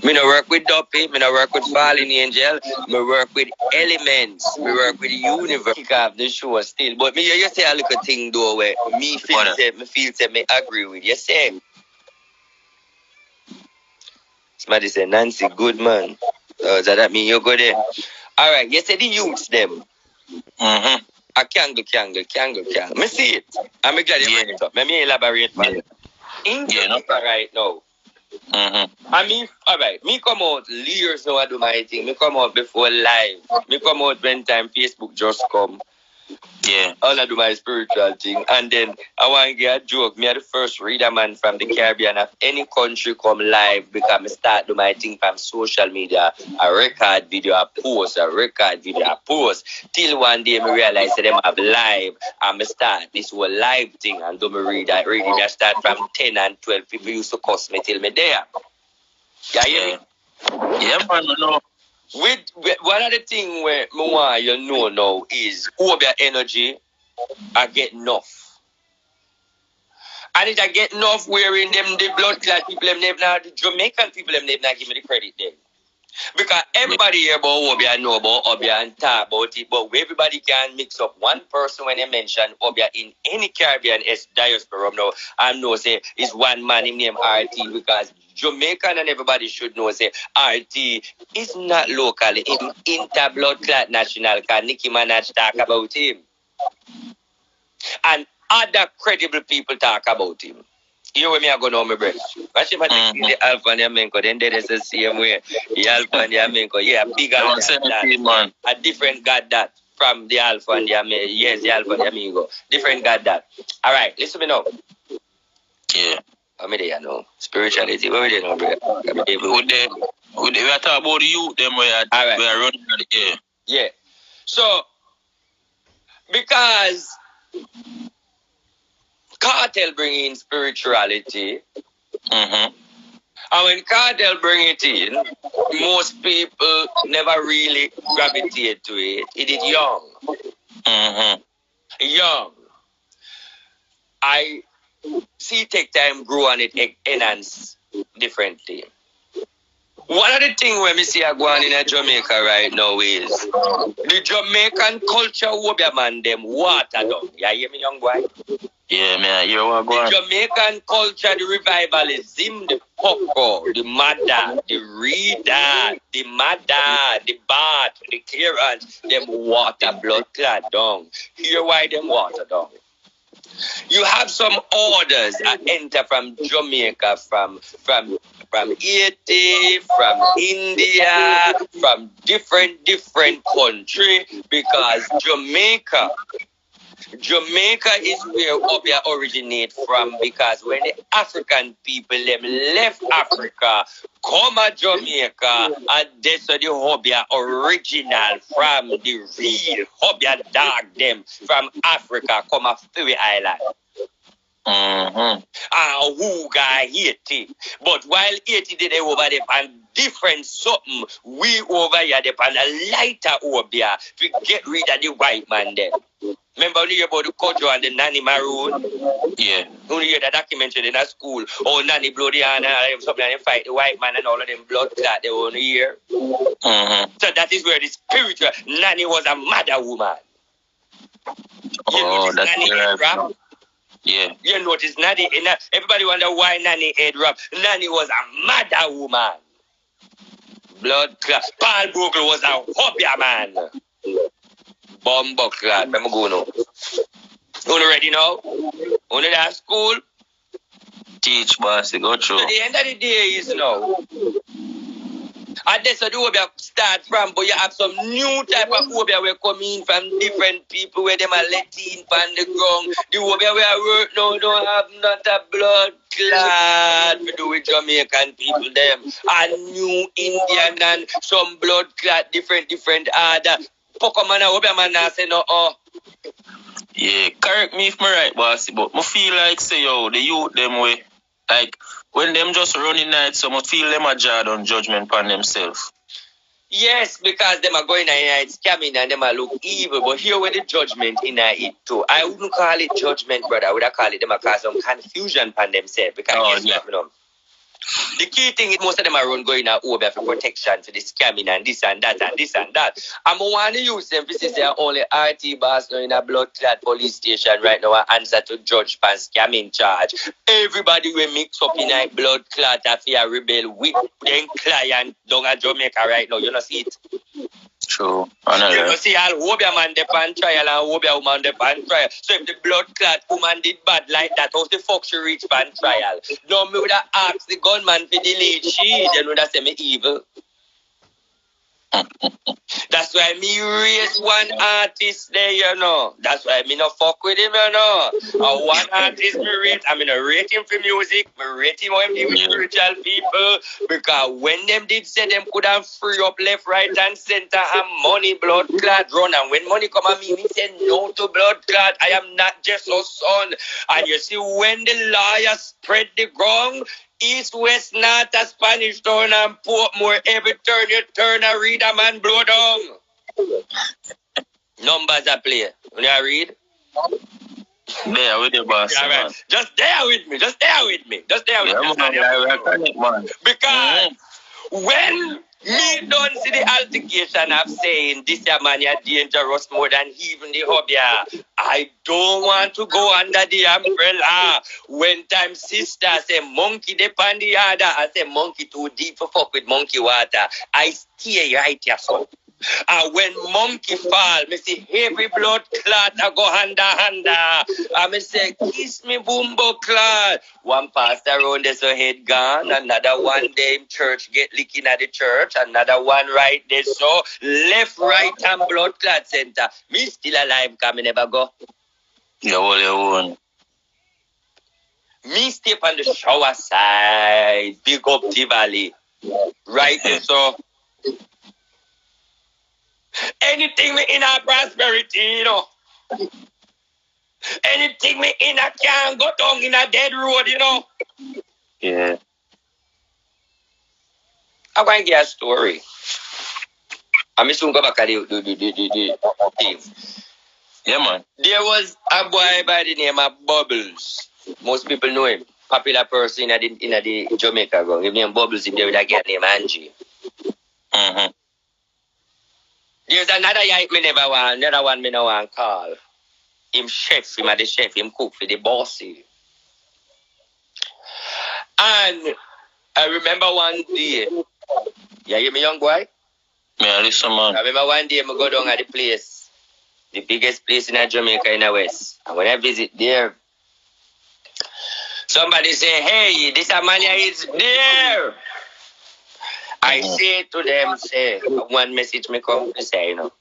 Me no work with Duppy, me no work with Fallen Angel, me work with Elements, me work with the Universe. Kick off the show still. But me you say a little thing though where me feel say me agree with. You say somebody say Nancy Goodman. So that mean you go there. Alright, you say the youths them. Mm-hmm. A kangle. Me see it. I'm glad you bring it up. Let me elaborate on it. In Jamaica right now. Mm-hmm. I mean, alright, me come out years now I do my thing. Me come out before live. Me come out when time Facebook just come. Yeah. All I do my spiritual thing. And then I want to get a joke. Me are the first reader man from the Caribbean of any country come live because I start do my thing from social media. A record video, a post, Till one day me realize that them have live. And me start this whole live thing and do me read that. Reading I start from 10 and 12. People used to cuss me till me there. Yeah, hear me? Yeah, man, no. With one of the things where me want you know now is Obia energy I get enough. And it I get enough wearing them the blood clot people them the Jamaican people them not give me the credit then. Because everybody hear about Obia know about Obia and talk about it, but everybody can mix up one person when they mention Obia in any Caribbean diaspora now and know say is one man named RT because Jamaican and everybody should know say RT is not local, him inter-blood clot national because Nicki Minaj talk about him. And other credible people talk about him. You know where me I go now, my brother. Watch him the Alpha and the Amenco, then there is the same way. The Alpha and the Amenco, yeah, bigger that. A different God that from the Alpha and the Amenco. Yes, the Alpha and the Amigo. Different God that. All right, listen to me now. Yeah. How many there now? Spirituality, where we there now, brother? We are talking about the youth, them we are running at the air. Yeah. So, because Cartel bring in spirituality, and when Cartel bring it in, most people never really gravitate to it. It is young. Young. I see take time grow and it enhance differently. One of the things when we see going in Jamaica right now is the Jamaican culture will be man them water down. You hear me, young boy? Yeah, man, you are going. The Jamaican culture, the revivalism, the poco, the mada, the reader, the mada, the bath, the clearance, them water blood clot down. Hear why them water down? You have some orders that enter from Jamaica, from Haiti, from India, from different country, because Jamaica is where Obia originate from, because when the African people them left Africa, come to Jamaica, and that's where the Obia original from, the real Obia dog them from Africa come off Ferry Island. And who got Haiti? But while Haiti did over there and different something, we over here on a lighter Obia to get rid of the white man there. Remember when you hear about the Kojo and the Nanny Maroon? Yeah. When you hear the documentary in a school, oh, Nanny bloody hand and something and they fight the white man and all of them blood clot they only hear. So that is where the spiritual Nanny was a mother woman. Oh, that's Nanny head wrap? Yeah. You notice Nanny, everybody wonder why Nanny head wrap. Nanny was a mother woman. Blood clot. Paul Bogle was a hobby man. Bombo clot. Let me go now. You ready now? Only that school? Teach, boss. Go through. So the end of the day is now. And that's what the Obia start from, but you have some new type of Obia where come in from different people where them are let in on the ground. The Obia where I work now don't have not a blood clot to do with Jamaican people them. And new Indian and some blood clot, different other. Pokemon Obia man say no. Yeah, correct me if I'm right, boss, but I feel like say yo, the youth them way, like when them just running night, so I feel them a jar on judgment on themselves. Yes, because them are going in it scamming and them are look evil. But here where the judgment in it too. I wouldn't call it judgment, brother. I would call it them a cause some confusion on themselves. Because The key thing is most of them are run going out over for protection for the scamming and this and that and this and that. I'm want to use them because they are only Rtboss now in a blood clot police station right now and answer to judge for scamming charge. Everybody will mix up in a blood clot after rebel with them client down at Jamaica right now. You know see it? True. You know, see, all Wobia man de pan trial and Wobia woman de pan trial. So if the blood clot woman did bad like that, how the fuck she reach pan trial? No, me would have asked the gunman for the lead she, then would have say me evil. That's why me raise one artist there, you know. That's why me no fuck with him, you know. One artist me rate, I mean I rate him for music, me rate him when he with spiritual people. Because when them did say them could have free up left, right and center and money blood clot run. And when money come at me say no to blood clot. I am not just a son. And you see when the lawyer spread the ground, east, west, north, a Spanish town and Portmore, every turn you turn a read a man blow down. Numbers I play. When you read? There with your boss. Yeah, right. Just there with me. Just there with me. Just there with me. Man. Because when me don't see the altercation of saying this man is dangerous more than even the hobby, I don't want to go under the umbrella. When time sister say monkey depend the other, I say monkey too deep for fuck with monkey water. I stay right here, son. And when monkey fall, me see heavy blood clot I go under. And me say, kiss me bumbo clot. One pastor around there so head gone. Another one day in church get licking at the church. Another one right there so left, right and blood clot center. Me still alive because me never go. You hold your own. Me stay on the shower side. Big up the valley. Right there so. Anything we in our prosperity, you know. Anything we in a can go down in a dead road, you know. Yeah. I'm going to get a story. I'm soon go back at the thing. Yeah, man. There was a boy by the name of Bubbles. Most people know him. Popular person in the Jamaica gang. His name Bubbles, if they would have get named Angie. Mm-hmm. There's another guy me never want, another one me no want call. Him chef, him at the chef, him cook for the bossy. And I remember one day, you hear me young boy? Yeah, listen, man. I remember one day I go down at the place, the biggest place in Jamaica in the West. And when I visit there, somebody say, hey, this Amania is there. I say to them, say, one message me come to say, you know.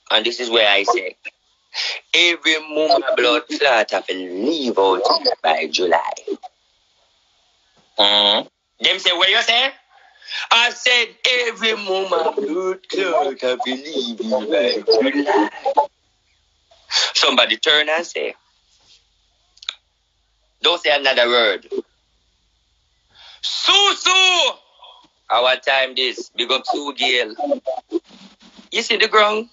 And this is where I say, every moment blood clot have to leave out by July. Them say, what you say? I said, every moment blood clot have to leave by July. Somebody turn and say, don't say another word. Susu! Our time this, big up Sue Gale. You see the ground?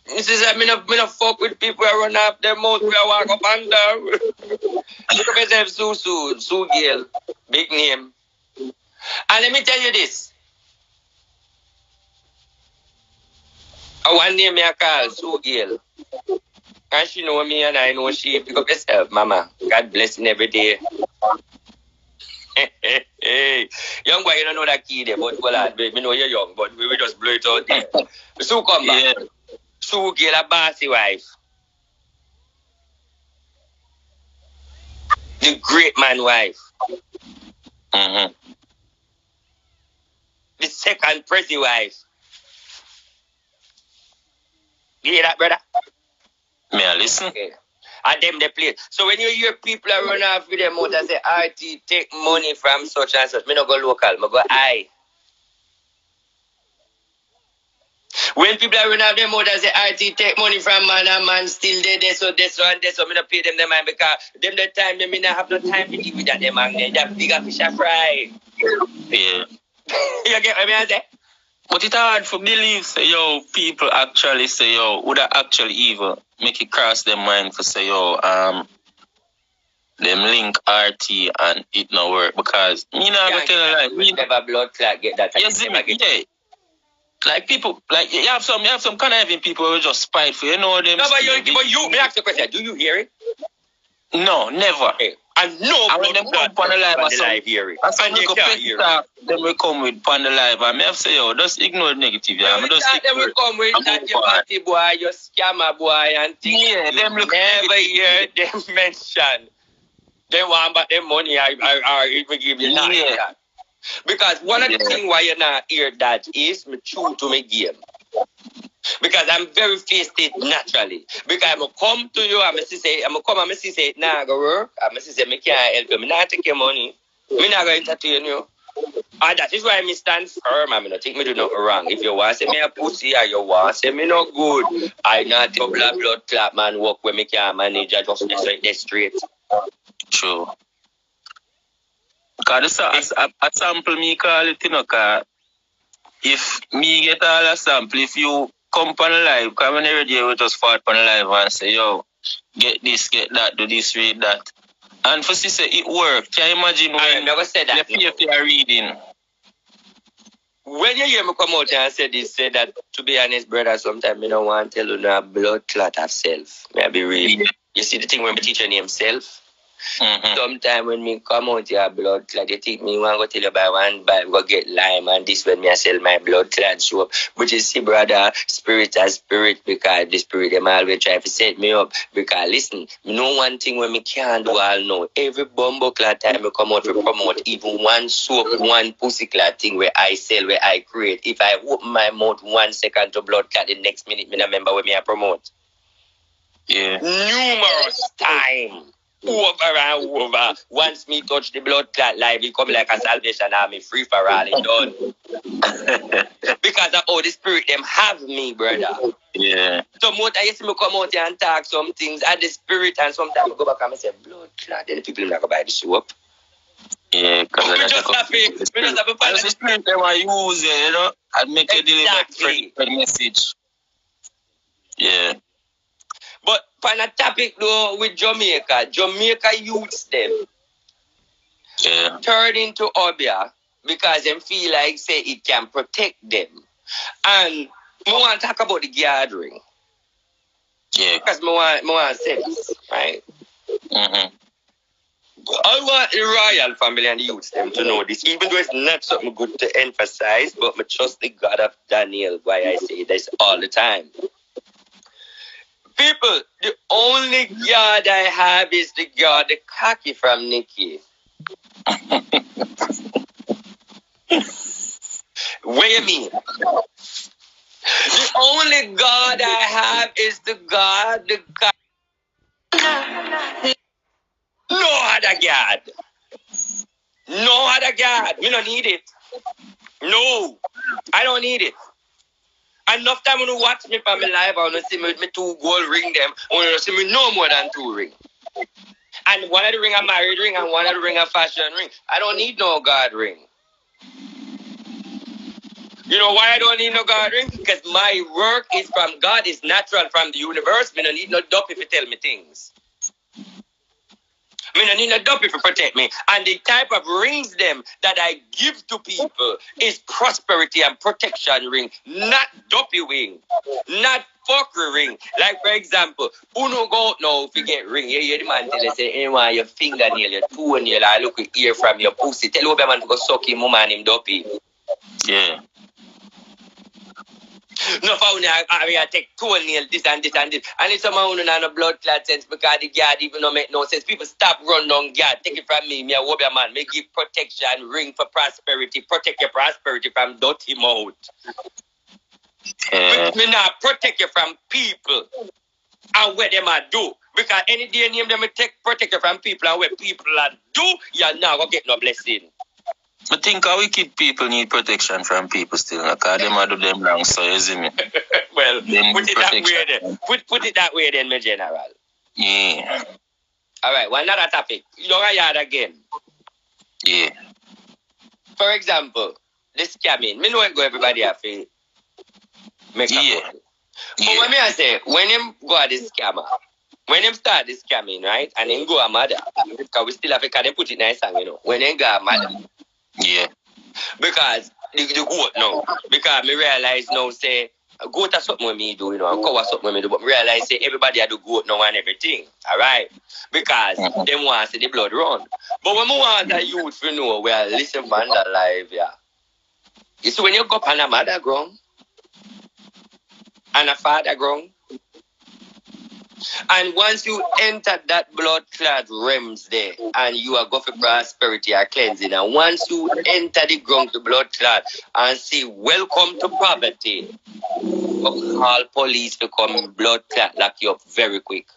This is me no fuck with people who run up their mouth, we walk up and down. Look up yourself, Sue Gale. Big name. And let me tell you this. One name I call Sue Gale. And she know me and I know she. Pick up yourself, mama. God blessing every day. Hey, young boy, you don't know that key there, but well, we know you're young, but we will just blow it out there. Sue come back. Yeah. Sue get a bossy wife. The great man wife. Mm-hmm. The second pretty wife. You hear that, brother? May I listen? Okay. And them they play. So when you hear people are run off with them out and say, RT, take money from such and such, me no go local, me go I. When people are running off them out and say, RT, take money from man and man still there, so me no pay them the mind because them the time, me not have no time to deal with that them man, that bigger fish are fry. Yeah. You get what I say? But it's hard for believe, say, yo, people actually say, yo, would that actually evil make it cross their mind for say, yo, them link RT and it no work because me not gonna tell you like we never blood clot get that. Yes, yeah. Like people, like you have some conniving people who just spiteful. You know them. No, but you. Me ask the question. Do you hear it? No, never. Okay. And no, and when them come on the live, hear it. And you can't hear it. Then we come with on the live, and me have to say, yo, just ignore the negative. Yeah, no, then we come with that your party boy, your scammer boy, and things. Yeah, them look never hear them mention. They want back their money. I even give you nothing. Yeah. Because one of the things why you not hear that is me true to my game. Because I'm very faced it naturally. Because I'm going to come to you, I'm going to say, it nah go work. I'm going to say, I can't help you. I'm not take your money. I'm not going to entertain you. And that is why I stand firm. I'm not think me do nothing wrong. If you want to say me a pussy or you want to say me not good, I not take blood clap man work where me can't manage. I just say straight. True. Because a sample me call it, you know, cause if me get all a sample, if you come on live, come on the radio, we just fought on live and say, yo, get this, get that, do this, read that. And for say it worked. Can you imagine when I never said that. If you are reading? When you hear me come out and say that, to be honest, brother, sometimes I don't want to tell you no blood clot of self. May I be real. Yeah. You see the thing when me teach your name self? Mm-hmm. Sometimes when me come out your blood clot, you think me want to go tell you by one by go get lime and this when me I sell my blood clot show up. But you see, brother, spirit as spirit because the spirit them always try to set me up. Because listen, no one thing when me can't do all know. Every bumbo clot time I come out to promote even one soap, one pussy clot thing where I sell, where I create. If I open my mouth 1 second to blood clot, the next minute me remember where me I promote. Yeah. Numerous time. Over and over. Once me touch the blood clot live, it come like a Salvation Army free for all it done. Because of how the spirit them have me, brother. Yeah. So more I used to come out here and talk some things at the spirit and sometimes I go back and I say blood clot, then the people not go buy the soap. Yeah, because we just have to find the spirit they want to use, you know, and make a deliver the message. Yeah. But on a topic though with Jamaica youths them turn into Obia because them feel like say it can protect them. And I want to talk about the gathering. Yeah. Because I want to say this, right? Mm-hmm. I want the royal family and the youths them to know this, even though it's not something good to emphasize, but I trust the God of Daniel, why I say this all the time. People, the only God I have is the God, the cocky from Nikki. What do you mean? The only God I have is the God, the cocky. No other God. No other God. We don't need it. No, I don't need it. Enough time when you watch me from my live, I want to see me with my 2 gold ring them. I want to see me no more than 2 ring. And one of the ring a married ring and one of the ring a fashion ring. I don't need no God ring. You know why I don't need no God ring? Because my work is from God, is natural from the universe. Me don't need no dope if you tell me things. Me don't need no dope if you protect me. And the type of rings them that I give to people is prosperity and protection ring, not dopey ring, not fuckery ring. Like for example, uno go out now if you get ring, you hear the man tell you say, anyone your fingernail, your toenail, I look with ear from your pussy. Tell you man to go suck him, mama and him dopey. Yeah. No, I take toenail, this and this and this. And it's someone who not no blood clot sense because the guard even don't make no sense. People stop run down guard. Take it from me. Me a wobia man. Me give protection, ring for prosperity. Protect your prosperity from dirty mouth. Me not protect you from people and what them a do. Because any day name them protect you from people and what people a do, you're not going to get no blessing. I think our wicked people need protection from people still, because them do them wrong, so you see me. Well, put it that way then. Put it that way then, my general. Yeah. All right, one other topic. You're yard again. Yeah. For example, this scamming. Me know it go everybody have to make a money. But when I say, when him go at this scammer, when them start this scamming, right? And then go a mother. Because we still have to put it nice and when they go a mother. Yeah. Because the goat now. Because me realize now say goat has something with me do, and cow has something with me do, but me realize say everybody had the goat now and everything. Alright? Because them want to see the blood run. But when we want a youth to know, well, listen man alive, yeah. You see when you go up on a mother ground and a father ground, and once you enter that blood clot realms there, and you are going for prosperity or cleansing, and once you enter the ground to blood clot and say, welcome to poverty, call police to come blood clot lock you up very quick.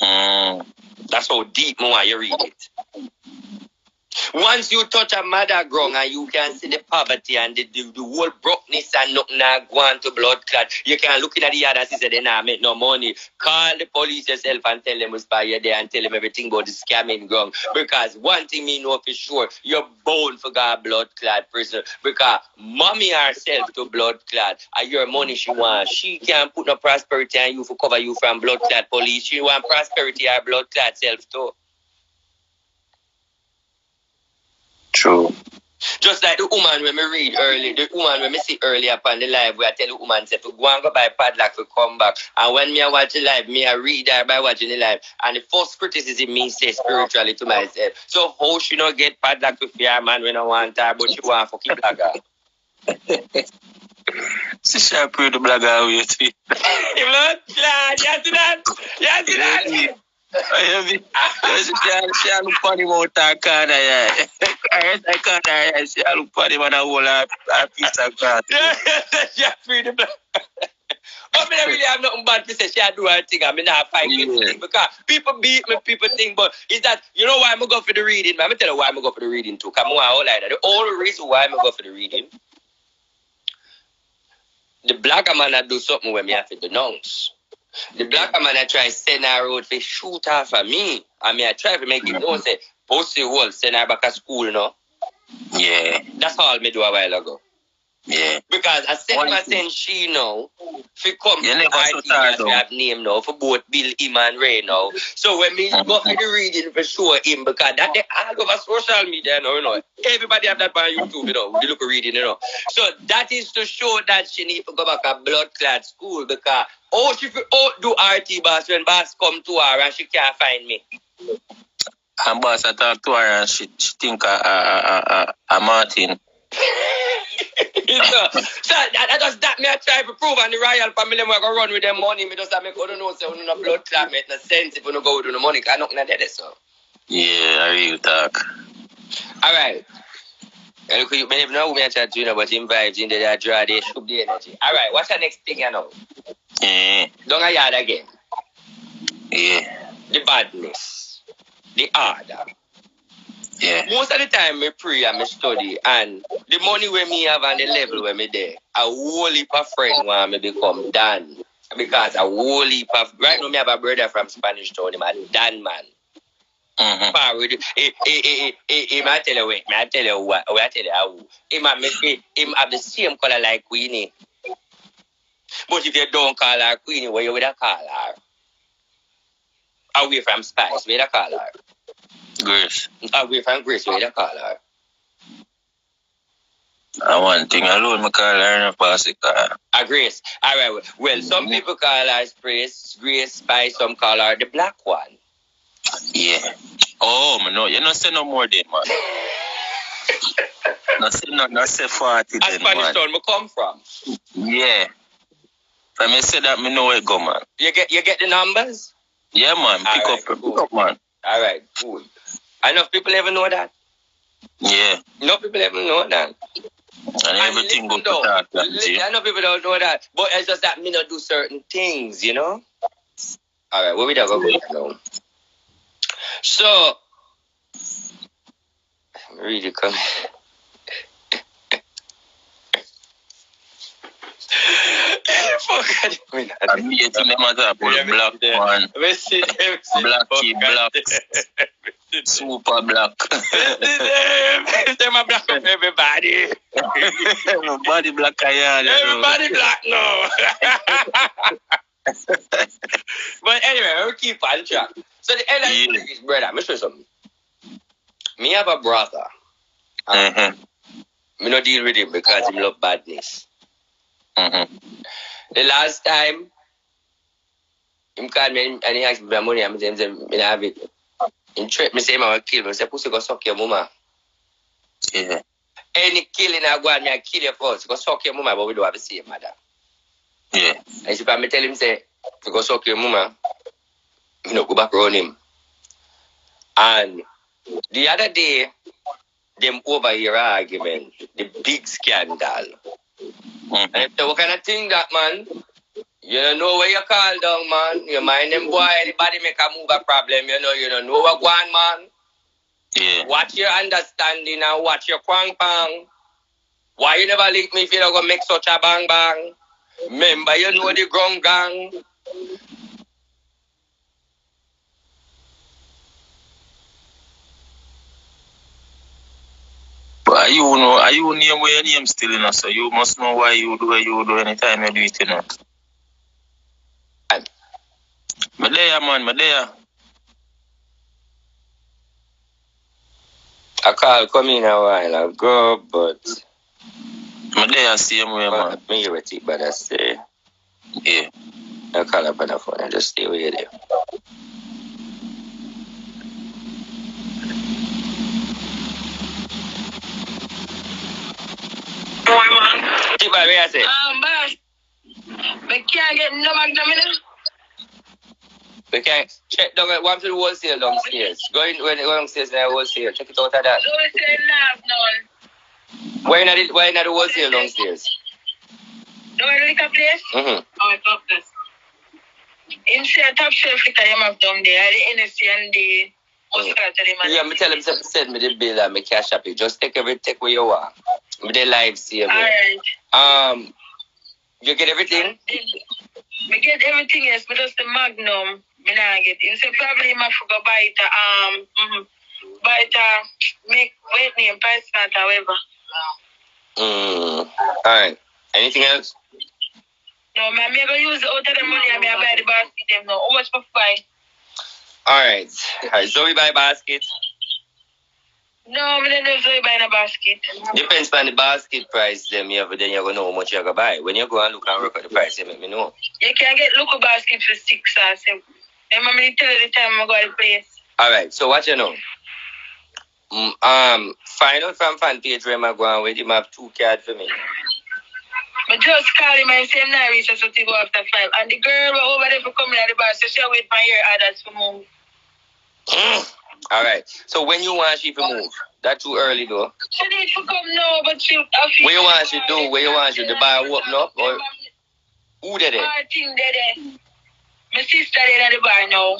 That's how deep more you read it. Once you touch a mother ground and you can see the poverty and the whole brokenness and nothing going to blood clot, you can look in at the others and say they not make no money. Call the police yourself and tell them what's by you there and tell them everything about the scamming ground. Because one thing me know for sure, you're bound for God blood clot prison. Because mommy herself to blood clot and your money she wants. She can't put no prosperity on you for cover you from blood clot police. She want prosperity or blood clot self too. True. Just like the woman when me read early, the woman when me see earlier upon the live where I tell the woman say to go and go buy padlock to come back. And when me I watch the live, me I read her by watching the live. And the first criticism me say spiritually to myself. So how she not get padlock to fear man when I want her, but she want fucking blagger. See she pray the blagger away too. Blood clot, you see that? You see that? She look funny about that corner, yeah. I can't, she look funny when I hold a piece of grass. Yeah, free the blood. But I really have nothing bad to say. She do her thing. I mean, I fight with thing because people beat me, people think. But is that you know why I'm go for the reading? I'm tell you why I'm go for the reading too. Come on, all like that. The only reason why I'm go for the reading, the black man that do something when me have to denounce. The black man I try send her out to shoot her for me. I mean, I try to make it know say pussy hole send her back to school, no? Yeah. That's all me do a while ago. Yeah. Because I send she now, if come you to never IT, we have name now for both Bill, him and Ray now. So when me go for the reading for sure him, because that they all over social media now, you know. Everybody have that on YouTube, you know, they look at reading, you know. So that is to show that she need to go back to blood clot school because she do Rtboss when boss come to her and she can't find me. And boss I talk to her and she think a Martin. So that me I try to prove and the royal family we go run with them money. Me just make other know say we no blood clot make no sense if we no go with the money because nothing dead so. Yeah, I real talk. Alright. And look, you may never know who me chat to you but him vibes in there draw they shoot the energy. Alright, what's the next thing you know? Don't I yard again? Yeah. The badness. The order. Yeah. Most of the time, me pray and me study, and the money where me have and the level where me there, a whole heap of friend want me become Dan. Because a whole heap of, right now me have a brother from Spanish Town, him a Dan man. I tell you what, I tell you how. Him have the same color like Queenie. But if you don't call her Queenie, what you would call her? Away from Spice, where you call her? Grace. Away from Grace, where you call her? One thing alone, I call her in a passy car. Grace. Alright, well, some people call her Grace, Spice, some call her the black one. Yeah. Oh, man, no, you don't say no more than, man. not say 40 That's Spanish Town I come from. Yeah. Let me say that, me know where it go, man. You get the numbers? Yeah, man. Pick up, man. Alright, cool. Enough people ever know that? Yeah. Enough people ever know that. And everything go to that. I know people don't know that. But it's just that me not do certain things, you know? Alright, what we don't go now? So, I'm really coming. I'm here to them as a black man. Black. Super black. Them a black of everybody. Everybody black. Everybody black now. But anyway, we'll keep on track. So the end of the story is, brother, I'm show you something. Me have a brother. Me not deal with him because he love badness. The last time, him called me and he asked me for money, I'm saying, I have it. He threatened me, say, I will kill me. I said, pussy, go suck your mama. Yeah. Any killing I go and I kill you first. Go suck your mama, but we don't have the same mother. Yeah. And so I tell him, say, to go suck your mama, you know, go back around him. And the other day, them over your argument, the big scandal. And I said, what kind of thing that, man? You don't know where you call down, man. You mind them boy, anybody make a move a problem, you don't know what going, man. Yeah. Watch your understanding and watch your kwang pang. Why you never link me if you don't go make such a bang bang? Remember, you know the ground gang. But are you name where your name still in us, so you must know why you do what you do anytime you do it, you know. Me there, man, me there. I call come in a while ago, but me there same way, man. Me hear what but I say. Yeah. I call up on the phone and just stay with you there. Keep by me, I say. Boss, we can't get no McDonald's. We can't check down at one to the wholesale downstairs. Go in when downstairs and wholesale. Check it out at that. Wholesale now, Why not the wholesale downstairs? No liquor place? Oh, top place. Inside top shelf liquor you have down there, the NSC and the yeah, me tell him to send me the bill and me cash up it. Just take where you want. Me the live see me. Alright. You get everything? Me get everything, yes, but just the Magnum. Me not get it. So probably I forgot buy it buy it make weight name price not however. Alright. Anything else? No, man, I'm gonna use out of the money and I buy the basket them now. How much for buy? Alright. So we buy basket? No, I don't know if I buy a basket. Depends on the basket price then you're gonna know how much you're gonna buy. When you go and look and work at the price, you make me know. You can get local basket for 6 or 7. Remember me tell you the time I go to the place. Alright, so what you know? Find out from fan page where I'm going with him have 2 cards for me. But just call him and say now we supposed to go after 5. And the girl over there for coming at the bar, so she'll wait for your orders to move. Alright. So when you want she to move? That's too early though. She need to come now, but she what you want she do? Where you want she? The bar open up? Or who did it? I think they my sister did at the bar now.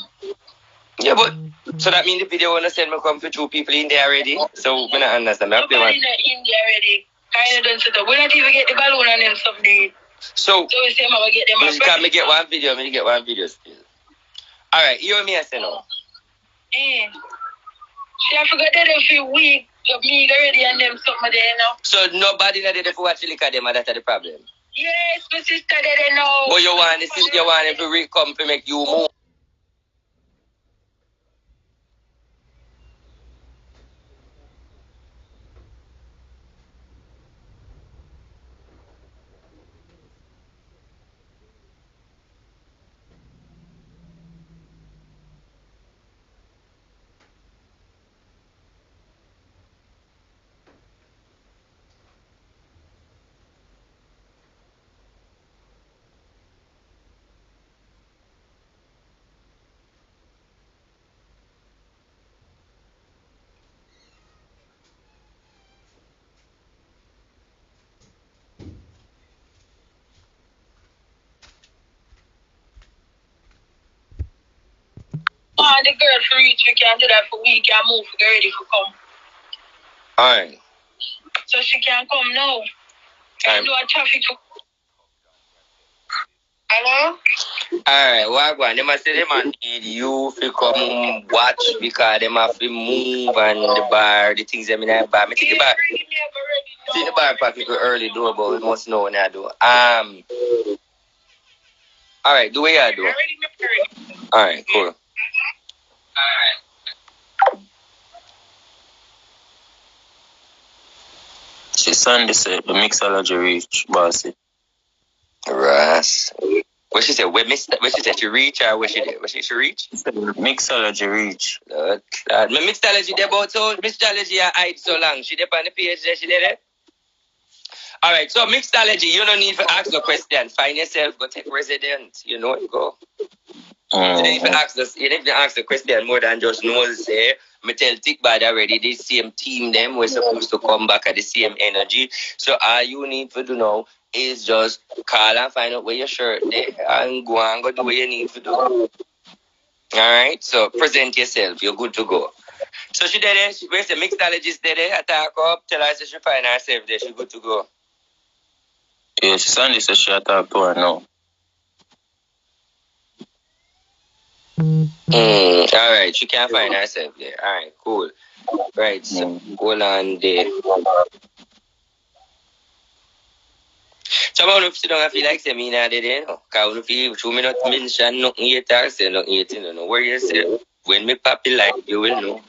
Yeah, but so that means the video wanna send me come for 2 people in there already? So we not understand. Nobody in there already. Kinda done set up. We not even get the balloon and them stuff there. So we say we get them. You can't get one video still. Alright, you and me I say no. She I forgot that a few weeks of me already and them something there now. So nobody not there for actually look at them and that's the problem? Yes, my sister there now. But you want him to come to make you move. The girl for reach, we can do that for week and move to get ready for come. Alright. So she can come now. Can do a traffic. Hello? Alright, what one? They must say they need you to come watch because they must move and the bar, the things them in that bar. I think the bar. See the bar practically early door, but we must know when I do. Alright, do what you do. Alright, cool. She Sunday said the mixology reach, bossy. Ras. What she said? What she said? She reach or what she did? What she reach? Mixology reach. My mixology there about so mixology I hide so long. She did on the page there, she did it. Alright, so mixology, you don't need to ask no question. Find yourself, go take resident. You know it go. You don't need to ask the question more than just know say me tell Tick Bad already, the same team them we're supposed to come back at the same energy. So all you need to do now is just call and find out where your shirt there and go do what you need to do. Alright, so present yourself, you're good to go. So she did it, where's the mixologist there? Attack up, tell her she find herself there, she good to go. Yeah, Sunday said she attack to her now. Alright, she can't find herself there. Alright, cool. Right, so hold on there. So I don't feel like say me not there, you know. Cause if you 2 minutes mention nothing yet, I say nothing yet, you know. Where you say, when me pop it like, you will know.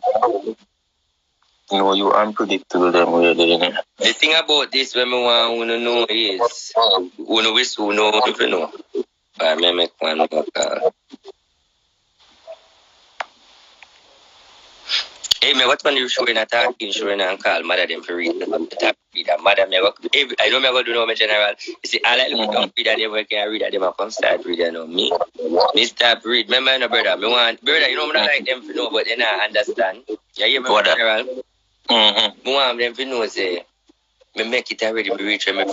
No, you unpredictable them way there, you know. The thing about this when me want to know is, uno wish uno if you know. I may make one more call. Hey, man, what when you showing a talking, showing and call mother them for read the reader. Mother me go, I don't ever do no general. You see, all I look down reader them when can read them up and start reading on me. Me start read. Remember no brother, me want brother, you know me not like them to know, but they not understand. You hear me, general? Me want them to know say me make it already, me reach me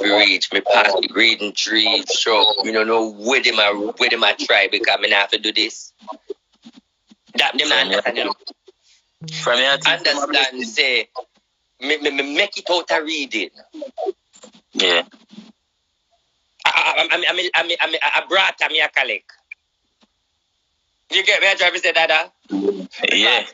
pass the grading tree, show, you know where them I try because me not have to do this. That them not understand, you know. From here Understand, say, me make it out a reading. Yeah. I brought me a collect. You get me? I try to say that? Yeah.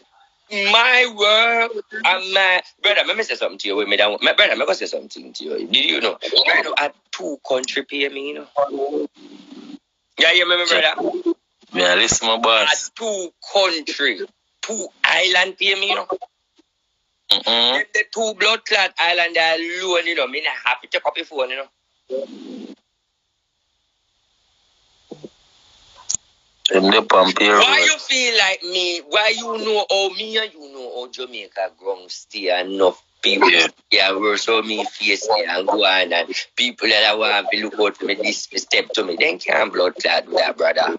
My work and my brother, let me say something to you. My brother, I'm gonna say something to you. Did you know? Right now, at 2 country pay me, you know. Yeah, you remember, brother? Yeah, listen, my boss. At 2 country, 2 island pay me, you know. The 2 blood clot island are alone, you know. Me not happy to take up your phone, you know. Why you feel like me? Why you know how me and you know how Jamaica ground stay enough people yeah, we're so me face and go on and people that I want to look out for me this step to me, then can't blood clot with that brother.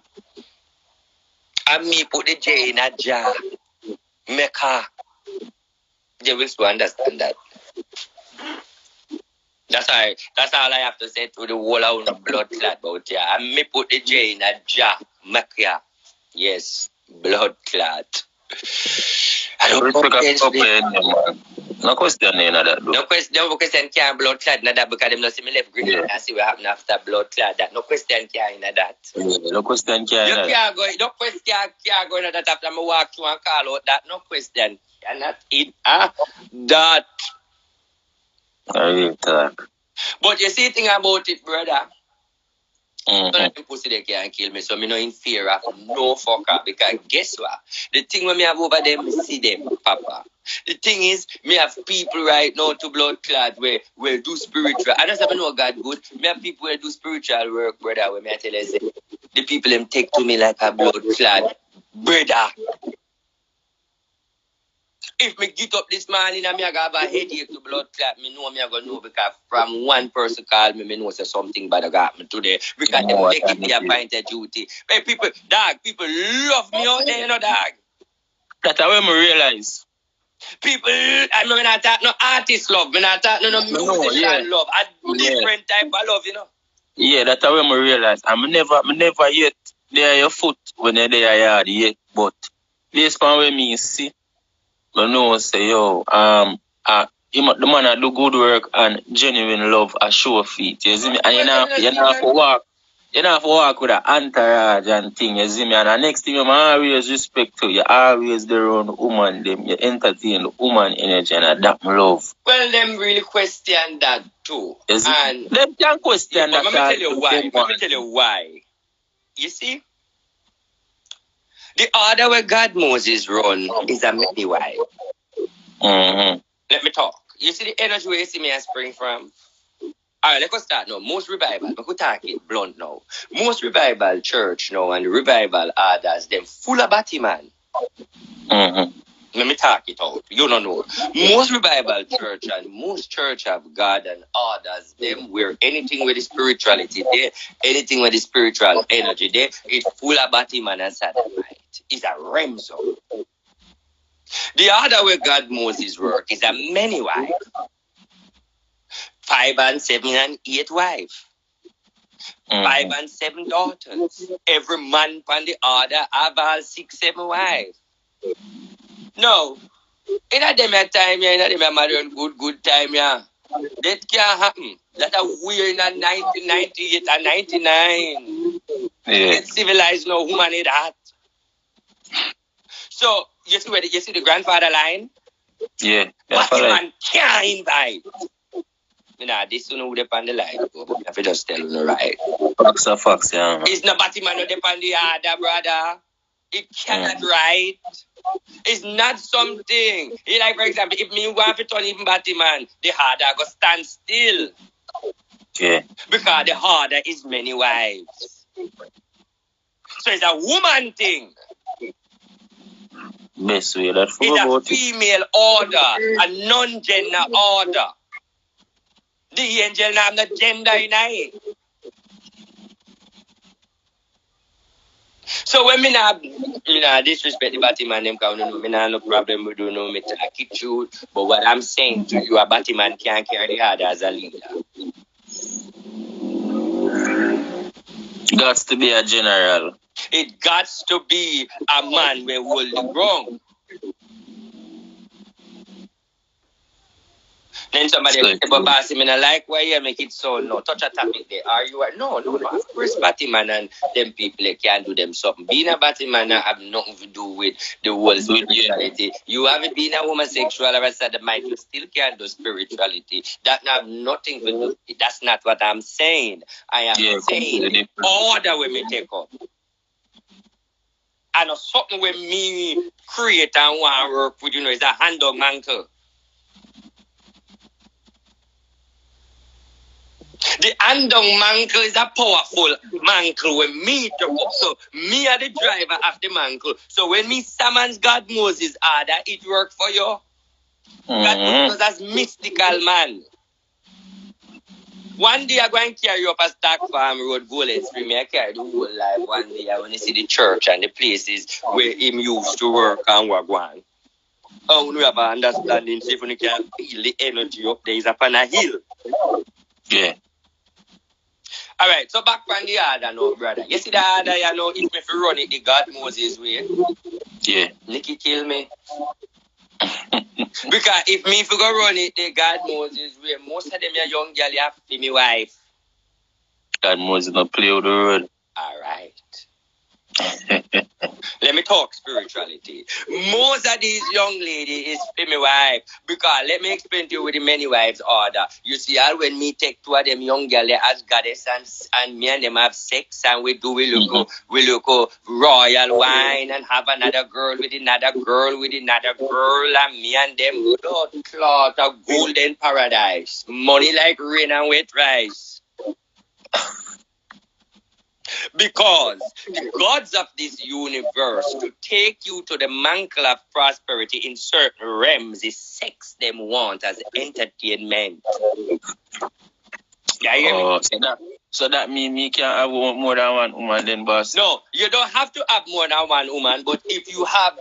And me put the J in a jar. Make her. They will still understand that. That's all I have to say to the whole of the blood clot about here. And me put the J in a jar. Make her. Yes, blood clot. I don't know. No question in that. No question can blood clot in that because them not see me left green and see what happen after blood clot. That no question can in that. No question can in that. No question can go in that after me walk through and call out that. No question cannot in that. I will talk. But you see thing about it, brother. None of them pussy they can't kill me, so me no in fear of no fucker. Because guess what? The thing when me have over them, me see them, papa. The thing is, me have people right now to blood clot where do spiritual. I don't even know God good. Me have people where do spiritual work, brother. Where me I tell you, say, the people them take to me like a blood clot, brother. If me get up this morning and me have a headache to blood clot, me know because from one person call me know say something bad got me today. Because they make it their appointed duty. Hey, people love me out there, you know, dog. That's how I realize. People, I mean, I talk no artist love, me not talk no musician love. A different type of love, you know. Yeah, that's how I realize. I'm never yet there your foot when they're there yard yet, but this one where me see. I know say yo, the man that do good work and genuine love a show feet. You see me? And you know for walk with an entourage and thing, you see me? And the next thing you always respect to, you always there on the woman them, you entertain the woman energy and that love. Well, them really question that too. And them can question that. Let me tell you why. You see? The order where God Moses run is a many wife. Mm-hmm. Let me talk. You see the energy where you see me and spring from? Alright, let's start now. Most revival, we could talk it blunt now. Most revival church now and the revival orders, them full of batty man. Mm-hmm. Let me talk it out. You don't know. Most revival church and most church have God and orders them where anything with the spirituality there, anything with the spiritual energy there, it's full of batty man and sodomite. It's a realm zone. The order where God Moses work is a many wife. 5 and 7 and 8 wife. 5 and 7 daughters. Every man on the order have all 6, 7 wives. No. In a them time, in a them marry good time, yeah. That can't happen. That a weird in a 1998 and 99. Yeah. It's civilized no woman in that. So you see the grandfather line? Yeah. What the man can't invite. This one who depend the line. I have to just tell you no right. Fox, yeah. It's not Batman who depend the other, brother. It cannot right. It's not something. Like, for example, if me want to turn even Batman, the harder go stand still. Yeah. Because the harder is many wives. So it's a woman thing. Best way that for it's a female order, a non-gender order. The angel have no gender in it. So when me not disrespect the Batman, them can me not no problem with no me talk it true. But what I'm saying to you, a Batman can't carry the order as a leader. Gots to be a general. It gots to be a man where hold the ground. Then somebody will say, but boss, I mean, like why you make it so no touch a topic there. Are you no. Of course Batman and them people they can do them something. Being a Batman have nothing to do with the whole spirituality. You haven't been a homosexual or a sodomite, you still can do spirituality. That have nothing to do with it. That's not what I'm saying. I am saying the order when me take up. And something when me create and want to work with, is a hand on mantle. The andong mantle is a powerful mantle when me took up. So me are the driver of the mantle. So when me summons God Moses order, it work for you. God Moses as mystical man. One day I'm going to carry you up a Stock Farm Road, Golden Spring. I carry the whole life one day. I want to see the church and the places where him used to work and work on. Oh, we have an understanding. So if you can feel the energy up there, is up on a hill. Yeah. Alright, so back from the order now, brother. You see the order, if me fi run it the God Moses way. Yeah. Nicky kill me. Because if me fi go run it the God Moses way, most of them are young girl have to be my wife. God Moses not play with the road. Alright. Let me talk spirituality. Most of these young ladies is for my wife. Because let me explain to you with the many wives order. You see, all when me take two of them young girls as goddess and me and them have sex and we look royal wine and have another girl with another girl with another girl and me and them blood clot of golden paradise. Money like rain and wet rice. Because the gods of this universe to take you to the mantle of prosperity in certain realms is sex them want as entertainment. Yeah, you hear me? So that means me can have more than one woman then, boss? No, you don't have to have more than one woman, but if you have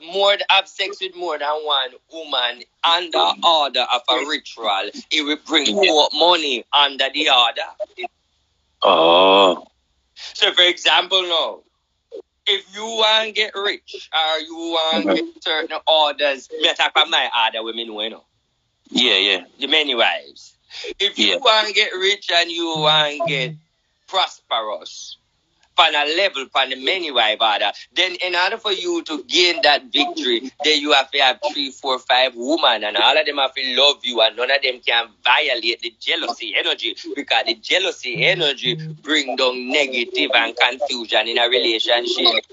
sex with more than one woman under order of a ritual, it will bring more money under the order. Oh. So, for example, now, if you want to get rich or you want to get certain orders, me talk about my order women, you know. Yeah. The many wives. If you want to get rich and you want to get prosperous, on a level, on the many wife order, then in order for you to gain that victory, then you have to have 3, 4, 5 women, and all of them have to love you, and none of them can violate the jealousy energy, because the jealousy energy bring down negative and confusion in a relationship.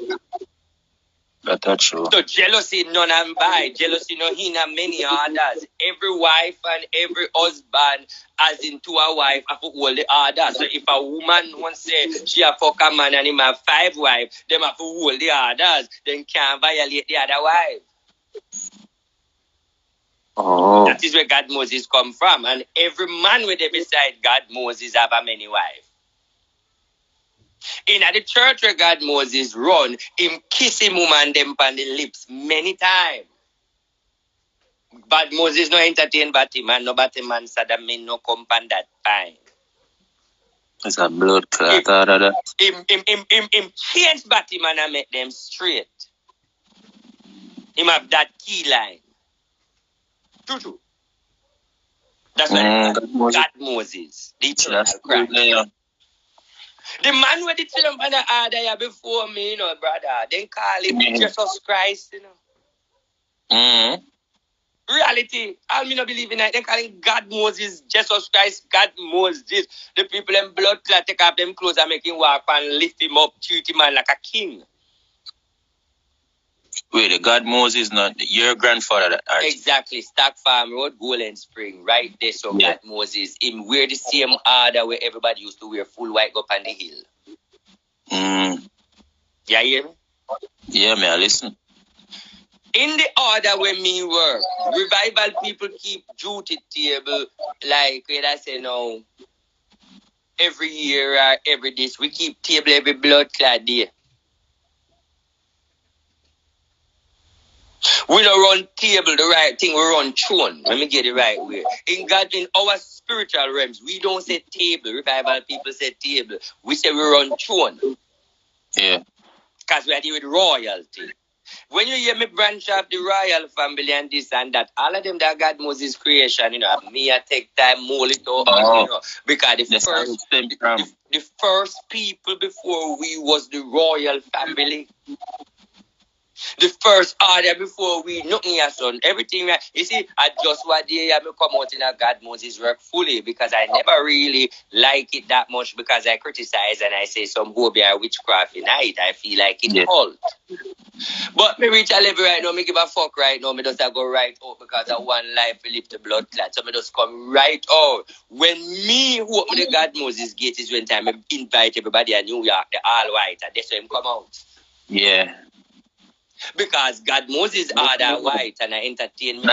That's true. So jealousy none and by, jealousy no hina many others. Every wife and every husband, as into a wife, have to hold the others. So if a woman wants to say she a fuck a man and him have 5 wives, them have to hold the others, then can't violate the other wife. Oh. That is where God Moses come from. And every man with them beside God Moses have a many wives. In the church where God Moses run, him kiss him woman them on the lips many times. But Moses no entertain Batman, no Batman said that me no come on that time. It's a blood clot. Him change Batman and make them straight. Him have that key line. True. That's why God Moses. The eternal Christ. The man with the children on the order before me, you know, brother, then call him Jesus Christ, you know. Reality, all me not believe in that. They call him God Moses, Jesus Christ, God Moses. The people in blood clot take off them clothes and make him walk and lift him up, treat him like a king. Wait, the God Moses not your grandfather that art. Exactly, Stock Farm Road, Golden Spring, right there. So God Moses, him wear the same order where everybody used to wear full white up on the hill. Yeah, hear me? Yeah, man, I listen. In the order where me work, revival people keep duty table like when I say no. Every year or every day, we keep table every blood clot day. We don't run table the right thing, we run throne. Let me get it right way. In God, in our spiritual realms, we don't say table. Revival people say table. We say we run throne. Yeah. Because we are dealing with royalty. When you hear me branch up the royal family and this and that, all of them that God Moses creation, you know, me I take time, mold it up, you know, because the first people before we was the royal family. The first order before we nothing has done. Everything right. You see, I just what day I come out in a God Moses work fully because I never really like it that much because I criticize and I say some hobia witchcraft in it. I feel like it's cult. But me reach a level right now, me give a fuck right now. Me just go right out because I want life to lift the blood clot. So me just come right out. When me open the God Moses gate is when time I invite everybody in New York, the all white, and that's when him come out. Yeah. Because God Moses are that white and I entertain me.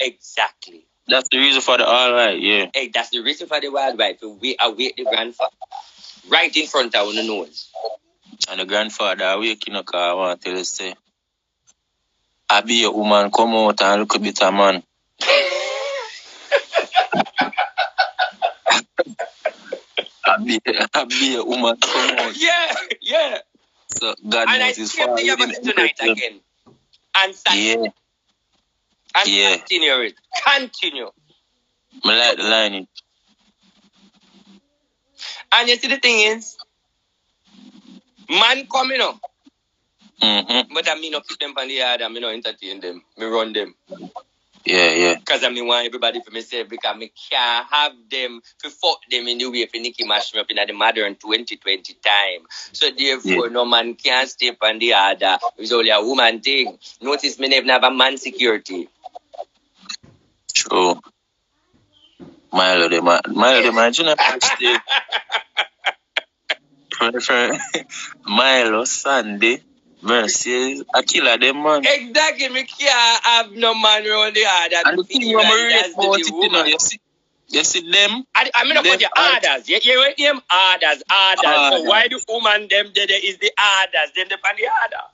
Exactly. That's the reason for the all white, yeah. Hey, that's the reason for the wild white. We await the grandfather. Right in front of the nose. And the grandfather awake, you know, because I want to tell you, say, I be a woman, come out and look a bit of man. I be a woman, come out. Yeah. So God Moses for you tonight again. And continue it. Continue. I like the line. And you see the thing is, man coming up. But I mean not keep them on the yard, I mean not entertain them. Me run them. Yeah. Because I mean want everybody for myself because I can't have them to fuck them in the way for Nicky mash me up in the modern 2020 time. So therefore no man can step on the other. It's only a woman thing. Notice me never have a man security. True. Milo de imagine Milo Sunday. Mercy, I kill them man. Exactly, me can't have no man around the other. And the thing you know, you see them. I mean, not the others. You hear them others. So why the woman them there is the others? Then depend the other.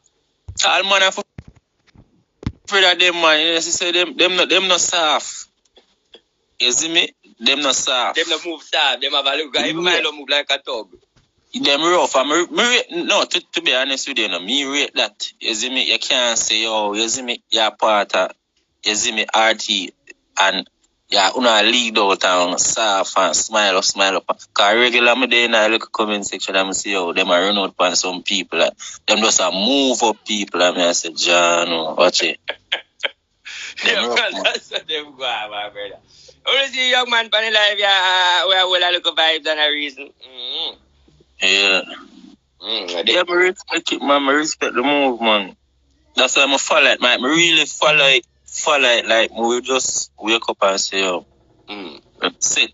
All man are afraid of them man. You see them not soft. You see me? Them not soft. Them not move soft. Them have a look. Even mine don't move like a tub. Them rough. To be honest with you, me rate that. You see me? You can't say, oh, you see me? You're part of, you see me, RT and Yeah, una lead out and soft and smile up. Cause regular me day in a look comment section and I see how them a run out on some people. Them just a move up people and I say, John, watch it. Yeah, man, that's what them go on, my brother. Only see young man pan life, yeah, where will I look at vibes and a reason. Yeah. Yeah, I respect it, man. I respect the move, man. That's why I follow it, man. I really follow it. Like, we just wake up and say, yo, I set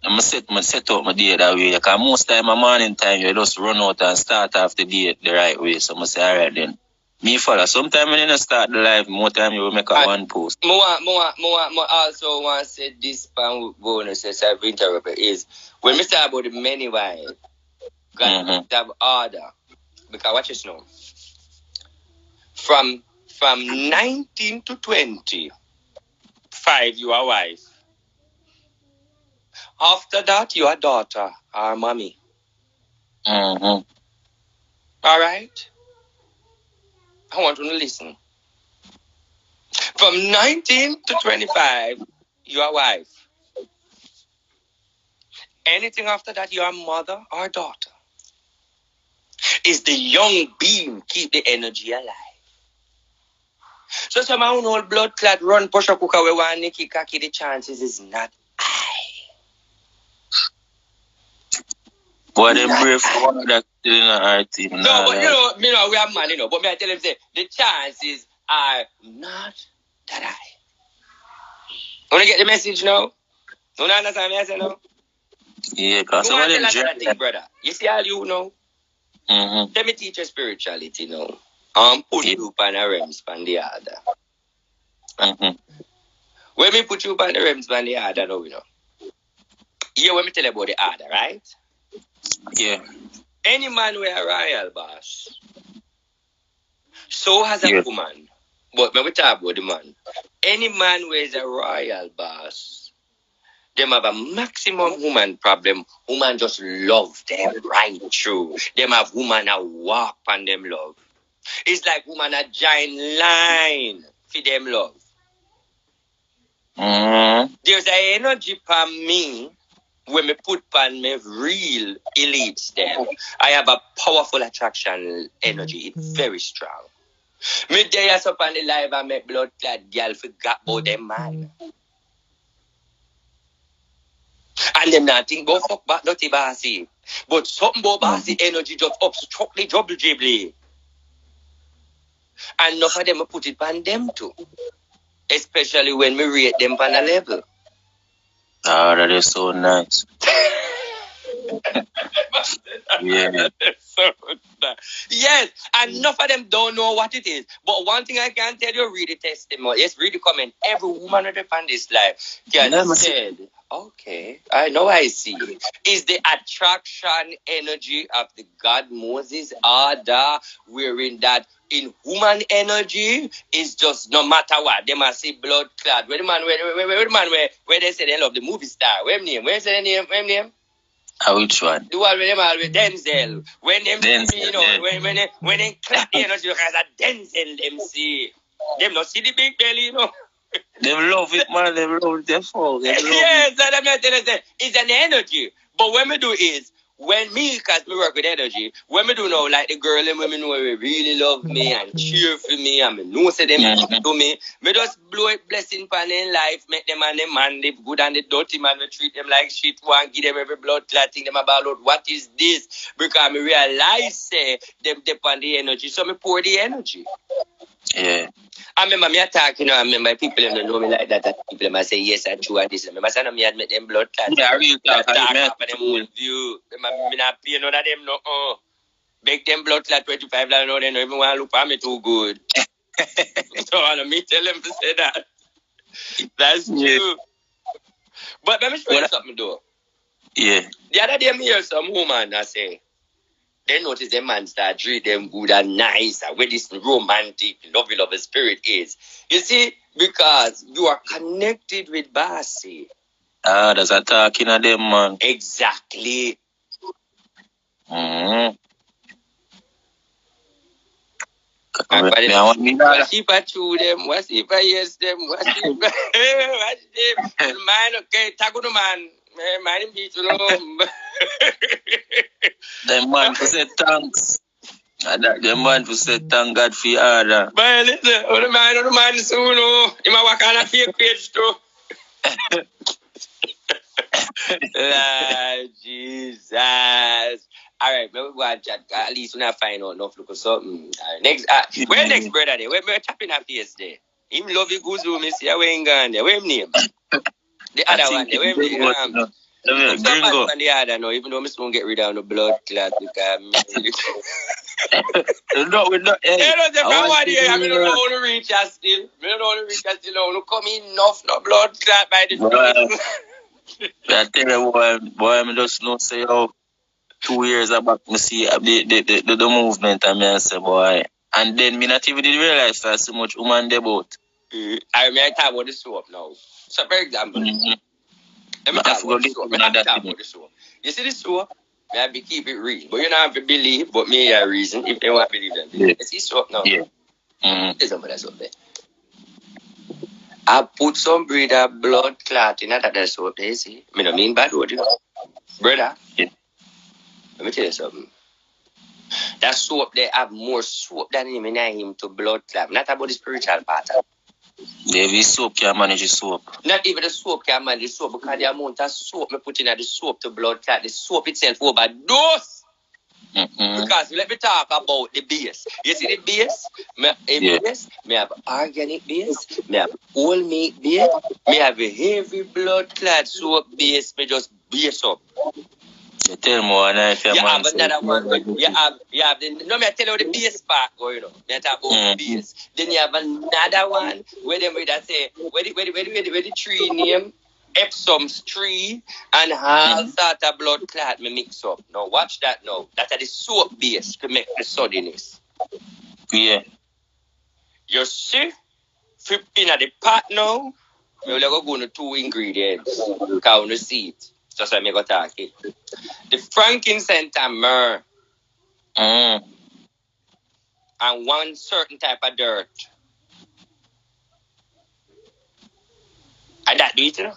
up my day that way. Because most time, my morning time, you just run out and start off the day the right way. So I say, all right, then. Me follow. Sometimes when you start the live, more time you will make a one post. More also want to say this pan bonus, as I've interrupted, is when we talk about the many wives, got to have order. Because watch this now. From 19 to 25, you are wife. After that, you are daughter or mommy. All right? I want you to listen. From 19 to 25, you are wife. Anything after that, you are mother or daughter. Is the young being keep the energy alive. So some old blood clot run push up cooker we want Nikki Kaki, the chances is not high. Boy, them brave for that still in our team. No, but you know, we have man, but me I tell them say the chances are not that high. Wanna get the message now? Don't understand me I say no? Yeah, because some of them thing, brother. You see all you know? Let me teach you spirituality now. Put you on a realm span the other. When me put you on the realm span the other now, you know. Yeah, when me tell you about the other, right? Yeah. Any man with a royal boss, so has a woman. But when we talk about the man, any man with a royal boss, them have a maximum woman problem. Woman just love them right through. Them have woman a walk on them love. It's like woman a giant line for them love. There's an energy for me when me put on me real elites them. I have a powerful attraction energy. It's very strong. Me there up on the live and make blood clad girl forgot about them man. And them not think about fuck back dirty bossy. But something about bossy energy just obstruct the double jibbly. And enough of them put it on them too. Especially when we rate them on a level. Oh, that is so nice. Yeah. Yes, and enough of them don't know what it is. But one thing I can tell you, read the testimony. Yes, read the comment. Every woman on this life can said, okay, I know I see. Is the attraction energy of the God Moses order wherein that in human energy is just no matter what. They must see blood clot. Where the man where they say they love the movie star. Where name? Where say the name? Where name? Which one? The one with them all with Denzel. When them see, you know, when they clap the energy because of Denzel them see. Them not see the big belly, you know. They love it, man. They love it. Yes, and I'm not telling you, it's an energy. But when we do is, when me, because we work with energy, when we do know, like the girl and women know they really love me and cheer for me, and me know say them to me just blow it blessing upon their life, make them and them man live good and the dirty man, we treat them like shit, one give them every blood clotting them about what is this? Because me realize say them depend on the energy, so me pour the energy. Yeah. I remember me attacking, I remember people don't know me like that. And people might say, yes, I true, and this. I remember saying, me admit them blood clots. Yeah, real talk. I them whole view. Me not pay none of them, no. Beg them blood clot $25, no, they don't even want to look for me too good. So I me tell them to say that. That's true. But let me show you something, though. Yeah. The other day, me hear some woman, I say, they notice them man start treat them good and nice and where this romantic, lovey spirit is. You see, because you are connected with Basi. There's a talking of them, man. Exactly. What if I chew them? What if I yes them? What if I watch them? Man, okay, tago no man. Man, him beat no. The man who said thanks. The man who said thank God for your order. But listen, the man soon, he might work on a fake page too. Jesus. All right, maybe go and chat. At least we not find out enough look or something. Next, where next brother there? We're tapping up yesterday. Him love you good zoom, see where him gone there. Where him name? The other one there. Where him name? Gringo. And the other no, even though I'm soon get rid of the blood clot because No, we're not. I don't know how to reach us still. I don't know how to reach us still. No come enough, no blood clot by the I tell you, boy, I just know say how 2 years back, I see the movement, and I say, boy. And then me not even did realize that so much woman they both. I talk about the soap now. So, for example, let me talk about the soap. You see the soap? I be keep it real. But you don't have to believe, but me a reason if they want to believe them. You see soap now? Yeah. There's somebody that's up there. I put some breeder blood clot in that soap there, you see? I don't mean bad word, you know. Brother, let me tell you something. That soap they have more soap than him in him to blood clot. Not about the spiritual part. The soap can manage the soap. Not even the soap can manage the soap because the amount of soap me put in the soap to blood clot, the soap itself overdose. Because let me talk about the base. You see the base? Base? Me have organic base. Me have whole meat base. Me have a heavy blood clot soap base. Me just base up. You tell me one if you have another one. You have no me tell you the base part going on. Me talk about the base. Then you have another one where them with that say where the tree name Epsom's tree and all sort of blood clot me mix up. Now watch that now. That's the soap base to make the suddenness. Yeah. You see? 15 at the pot now. We will go to 2 ingredients. Because we see it. Just like me go talk it. The frankincense and myrrh. And one certain type of dirt. And that do it, you know?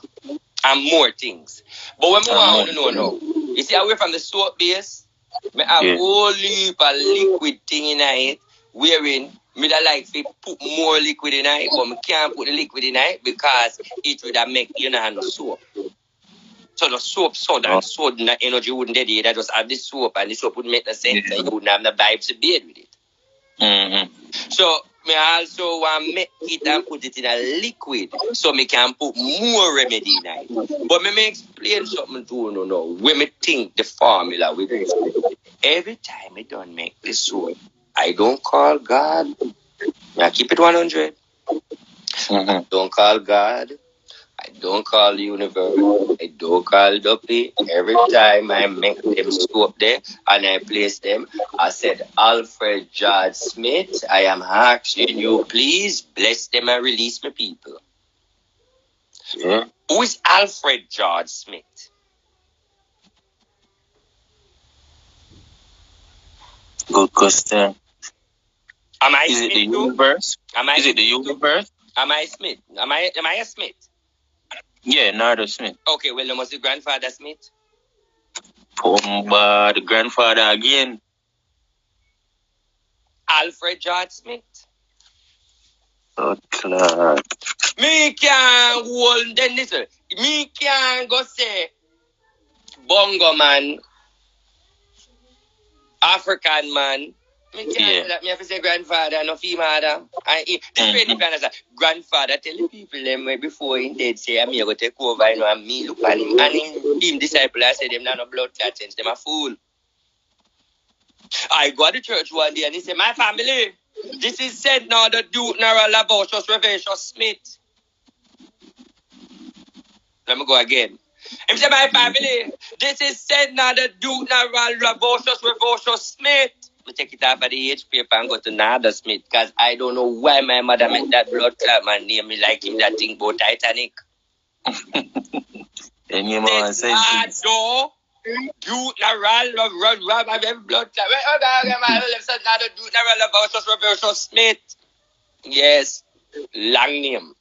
And more things. But when I want to know now, you see, away from the soap base, I have a whole heap of liquid thing in it, wherein me da like to put more liquid in it, but I can't put the liquid in it because it would have make you know no soap. So the soap sudden that energy wouldn't dead. That just have the soap and the soap would make no sense and you wouldn't have the vibes to bathe with it. So me also want to make it and put it in a liquid so me can put more remedy in it. But me explain something to you now. When me think the formula with it. Every time I don't make the soap, I don't call God. I keep it 100. Don't call God. I don't call the universe. I don't call Duppy. Every time I make them soap there and I place them, I said, Alfred George Smith, I am asking you, please bless them and release my people. Who is Alfred George Smith? Good question. Is it the universe? Is it the universe? Am I Smith? Am I a Smith? Yeah, Nardo Smith. Okay, well, there was the grandfather Smith. The grandfather again. Alfred George Smith. Oh, Clark. Me can't hold then listen. Me can't go say Bongo man, African man. Me can't say that. Me have to say grandfather, no female. Grandfather tell the people them before he dead say I'm here to take over, you know, and me look at him and him disciple I say them not no blood clot sense, them a fool. I go to church one day and he say, my family, this is said now the Duke Nara Lavocious Revacious Smith. Let me go again. He say, my family, this is said now the Duke Nara Lavocious Revacious Smith. I take it off of the H paper and go to Nada Smith because I don't know why my mother made that blood clot man name me like him that thing about Titanic. And your mama said run, have every blood clot. Versus Smith. Yes, long name.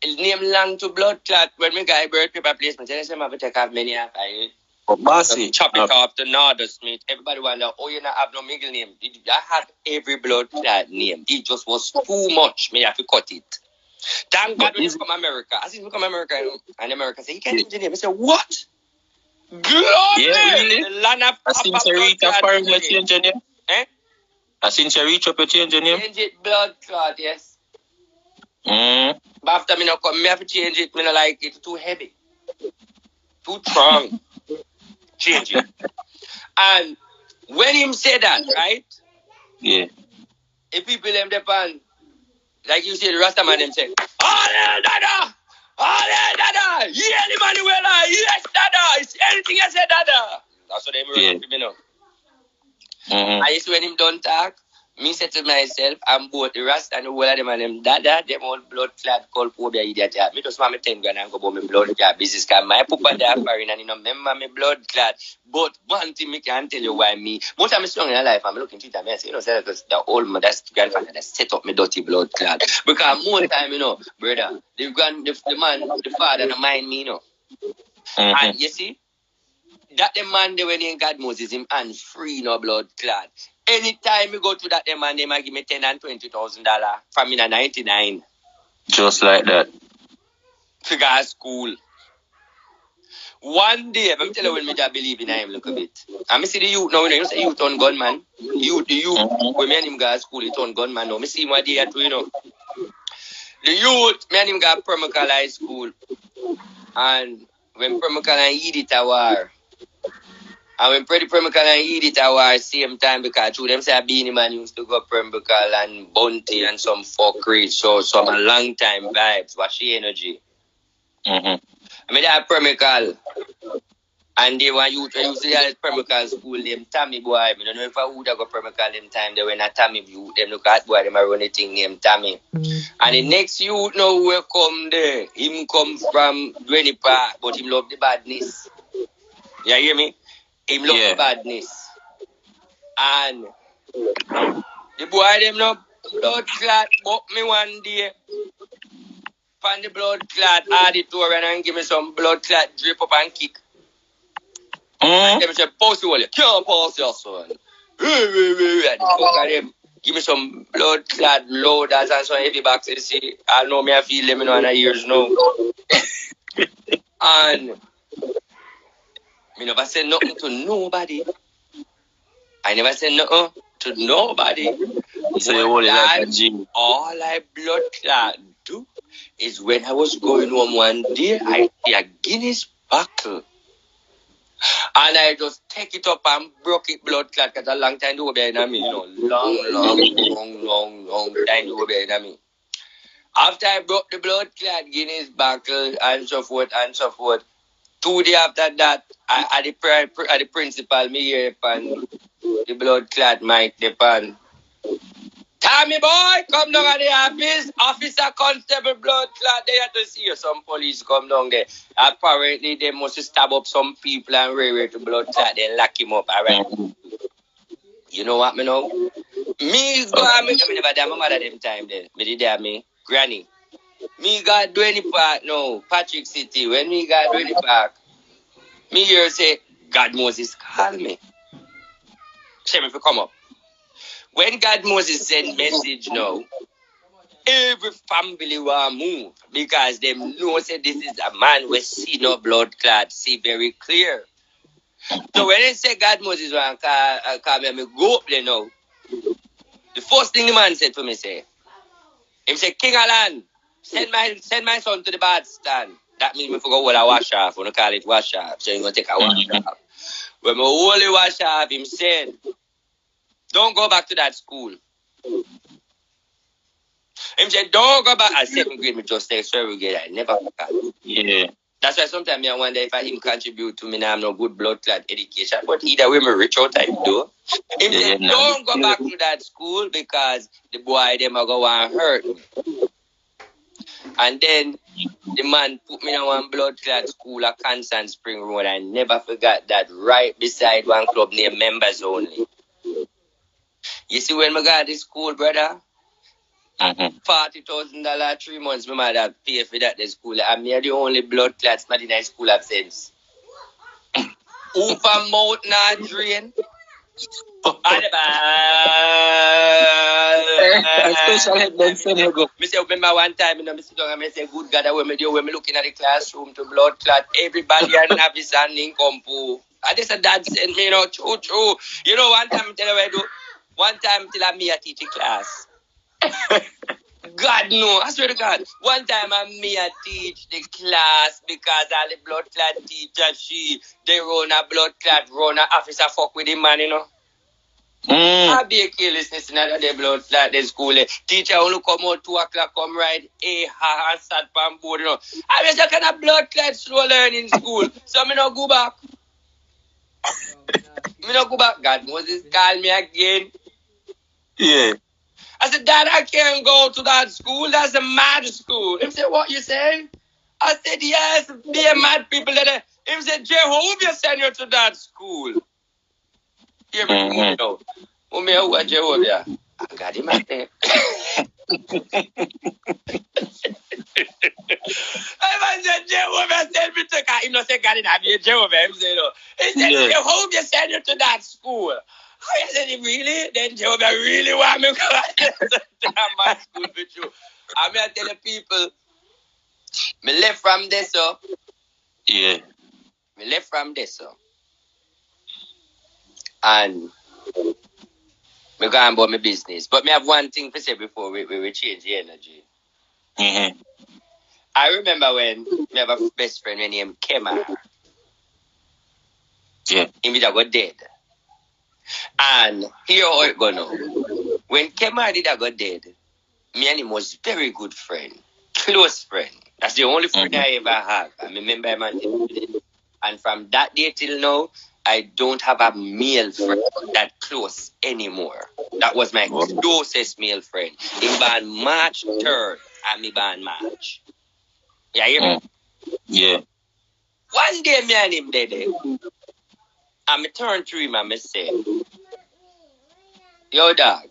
Name long to blood clot. When we got birth paper placement, I say, I take off many of I chop it off to Northern Smith. Everybody wonder, oh, you not have no middle name. I have every blood clot name. It just was too much. Me have to cut it. Thank God when you come America. I see you come America, and America say, you can't change your name. I say, what? Glory! Yeah, really? The land of I seen you reach up for you change your name. Eh? I seen you reach up you change your name. Change it blood clot, yes. Mm. But after me not come, me have to change it. Me not like it. Too heavy. Too strong. Change it. And when him say that, right? Yeah. If people them depend, like you say, the Rasta man them say, Hallelujah, Dada! Hallelujah, Dada! Yeah, Emmanuela! Yes, Dada! It's anything I say, Dada! That's what they mean, you know. I used to when him don't talk, me say to myself, I'm both the Rasta and the whole of them and them Dada, them all blood clot called phobia idiot. Me just want me 10 grand and go about my blood clot business, because my papa there foreign and you know, remember my blood clot. But one thing me can tell you why me, most of me strong in life, I'm looking to it and I say, you know, say because the old mother's grandfather that set up my dirty blood clot. Because more time, you know, brother, the man, the father don't mind me, you know. And you see, that the man they when he in God Moses him and free no blood clot. Anytime you go to that man, they might give me $10,000 and $20,000 from in a 99. Just like that. To go to school. One day, I'm telling you when me just believe in him a little bit. And I see the youth now, you know, say youth on gunman. The youth, when me and him go to school, it on gunman now. I see him one day too, you know. The youth, me and him go to Permacal High School. And when Permacal and Edith are war. And when Pretty Permacal and Edith are war same time, because through them say Beanie Man used to go Permacal and Bunty and some fuckery. So some a long time vibes, watch the energy. I mean, they have Permacal. And they want you to use the Permacal school, them Tommy boy. I don't know if I would have got Permacal them time, they were not Tommy view. Them look at boy, them are running thing named Tommy. And the next youth now will come there. Him come from Dwayne Park, but him love the badness. You hear me? Him love the badness. And the boy them no blood clot, but me one day. Find the blood clot auditorium and give me some blood clot drip up and kick. And them say, pause you all, you can't pause your son. And the fuck of them, give me some blood clot loaders and some heavy box. You see, I know me, I feel them in 1 years now. And me never said nothing to nobody. I never said nothing to nobody. So you hold it like a gym. All I blood clot do is when I was going home one day, I see a Guinness bottle. And I just take it up and broke it blood clot because a long time to go behind me, you know. Long time to go behind me. After I broke the blood clot Guinness bottle and so forth, 2 days after that, I the principal me here upon the blood clot mic depend. Tommy boy, come down at the office. Officer Constable blood clot. They have to see you. Some police come down there. Apparently, they must stab up some people and rare to blood clot. They lock him up. All right. You know what, me know? Me go and me never damn my mother them time then. Me did that me granny. Me got Dwayne Park now, Patrick City. When me got Dwayne Park, me hear say God Moses call me. Say me if you come up. When God Moses send message now, every family will move because they know say this is a man we see no blood clot, see very clear. So when they say God Moses want call me go up there now, the first thing the man said to me say, him say, King Alan, send my son to the bad stand. That means me forgot what I wash off. We don't call it wash off. So I'm going to take a wash off. When me only wash off, him said, don't go back to that school. Him said, don't go back. At 2nd grade, me just take third grade. I never forgot. Yeah. That's why sometimes I wonder if I him contribute to me now have no good blood clot education. But either way, me reach out I do. Him said, don't go back to that school because the boy them are going to hurt me. And then the man put me in one blood clot school at Constant Spring Road. I never forgot that, right beside one club named Members Only. You see, when I got to school, brother, $40,000 3 months, my mother pay for that the school. I'm the only blood clots not in high school have since. Open mouth not drain. Me say, remember one time, me sit down and me say, good God, when me looking at the classroom to blood clot, everybody and have his hand in compo. I just said, dad sent me, true. You know, one time, tell you what I do. One time, till me a teach class. God, no, I swear to God. One time, me a teach the class because all the blood clot teacher, they run a blood clot, run a officer fuck with him, man, I be a careless listener to the blood clot the school. Teacher only come out 2 o'clock, come ride and sat on board, I was just kind of blood clot slow learning school. So me no go back. God, Moses call me again. Yeah. I said, Dad, I can't go to that school. That's a mad school. He said, what you saying? I said, yes, be a mad people. He said, Jehovah send you to that school. Hear me, who Jehovah? I got him out there. I said, Jehovah send me to God. He no say God in have Jehovah. He said, Jehovah send you to that school. I said, really? Then Jehovah really want me to go to my school with you. I'm going to tell the people, me left from there, so. Yeah. Me left from there, so. And me go about my business. But me have one thing to say before we change the energy. Mm-hmm. I remember when me have a best friend named Kemar. Yeah. He got dead. And here how it go now. When Kemar did got dead, me and him was very good friend. Close friend. That's the only friend I ever have. I remember him until today. And from that day till now, I don't have a male friend that close anymore. That was my closest male friend. He born March 3rd, and me born March. Yeah, you hear me? Yeah. One day, me and him dead. And me turn to him and me say, yo, dog.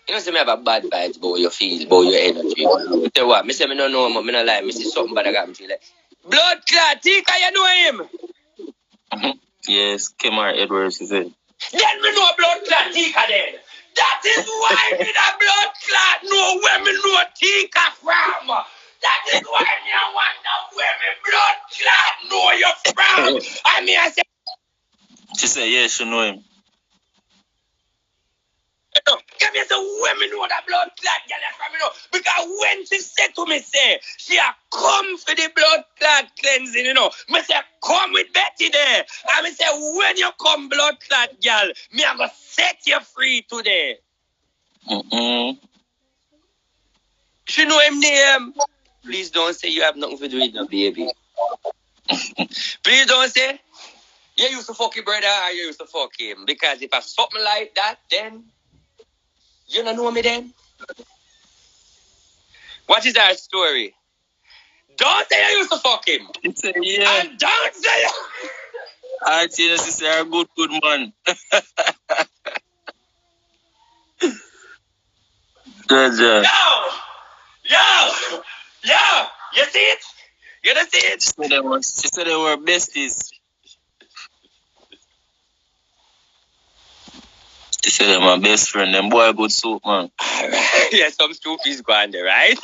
You know, say me have a bad vibes about your feel, about your energy. Tell what, me say me no know him, me no lie. Me see something bad I got me feel like, blood clot, Tika, you know him? Yes, Kemar Edwards is it. Then me know blood clot Tika then. That is why me the blood clot know where me know Tika from. That is why me I wonder where me blood clot know you from. I mean, I say, she said, yeah, she know him. give me the women know that blood clot girl from me, because when she said to me, say she a come for the blood clot cleansing, me say come with Betty there, and me say when you come blood clot girl, me I go set you free today. She know him name. Please don't say you have nothing to do with no baby. Please don't say you used to fuck your brother or you used to fuck him, because if I something like that, then you don't know me then? What is our story? Don't say I used to fuck him. Say, yeah. And don't say I tell you, sister, you're a good man. Good job. Yo, you see it? You don't see it? She said they were besties. She said they're my best friend. Them boy good soup, man. Alright. Yeah, some stoopies go on there, right?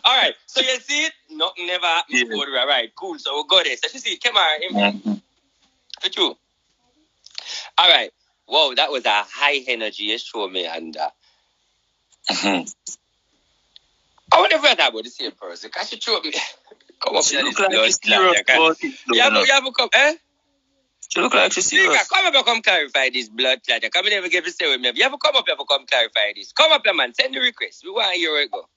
Alright, so you see it? Nothing never happened before. Alright, cool. So we'll go there. So you see, come on. For true. Alright. Whoa, that was a high energy show, me. And I wonder if I'm about the same person. Because she showed me. Come up here. Look like she's serious about it. You have to come, eh? She look like she's serious. Come up and come clarify this blood clot. Come in never give a say with me. You have to come up here for come clarify this. Come up here, man. Send the request. We want to hear where it go.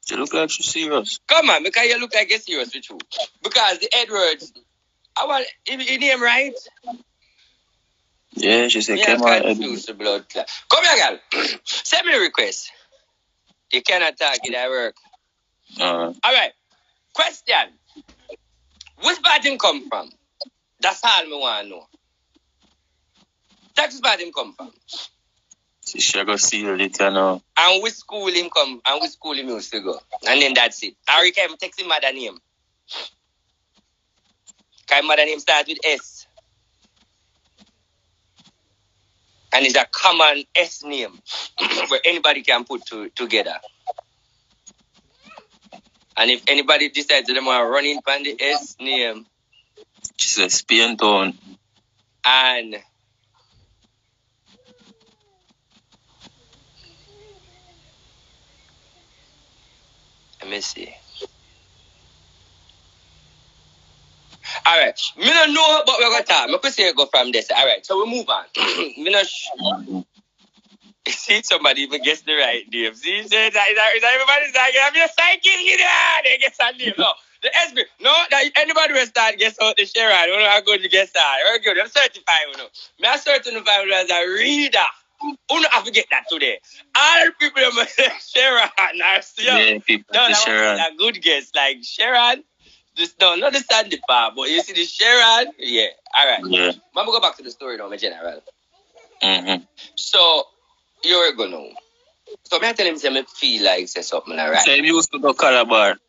She look like she's serious. Come on, because you look like you're serious with you. Because the Edwards, I want his name right. Yeah, she said, come on. Confuse the blood clot. Come here, girl. Send me a request. You cannot talk it at work. All right. Question. Which part him come from? That's all me want to know. Which part him come from? She go see you later now. And which school him come, and which school him used to go. And then that's it. Or you can text him mother name. Because mother name starts with S. And it's a common S name where anybody can put together. And if anybody decides they want to run in on the S name, she's a Spain town. And let me see. All right. Me don't know, but we're going to talk. I could say go from this. All right. So we move on. Me not see somebody even guess the right name. See, is everybody's like, I'm your psychic, you know, they guess a name. No, the SB. No, that anybody will start guess out the Sharon. You know how good you guess that. Very good. I'm certified, you know. Me are certified as a reader. You don't have to get that today. All people are Sharon are still. Yeah, people no, Sharon. A good guess. Like Sharon. Just don't understand the part, but you see the Sharon? Yeah. All right. Yeah. I'm going to go back to the story now, my general. Mm-hmm. So, you're going to know. So, I tell him, say, I feel like say something all right. So, you used to go Calabar?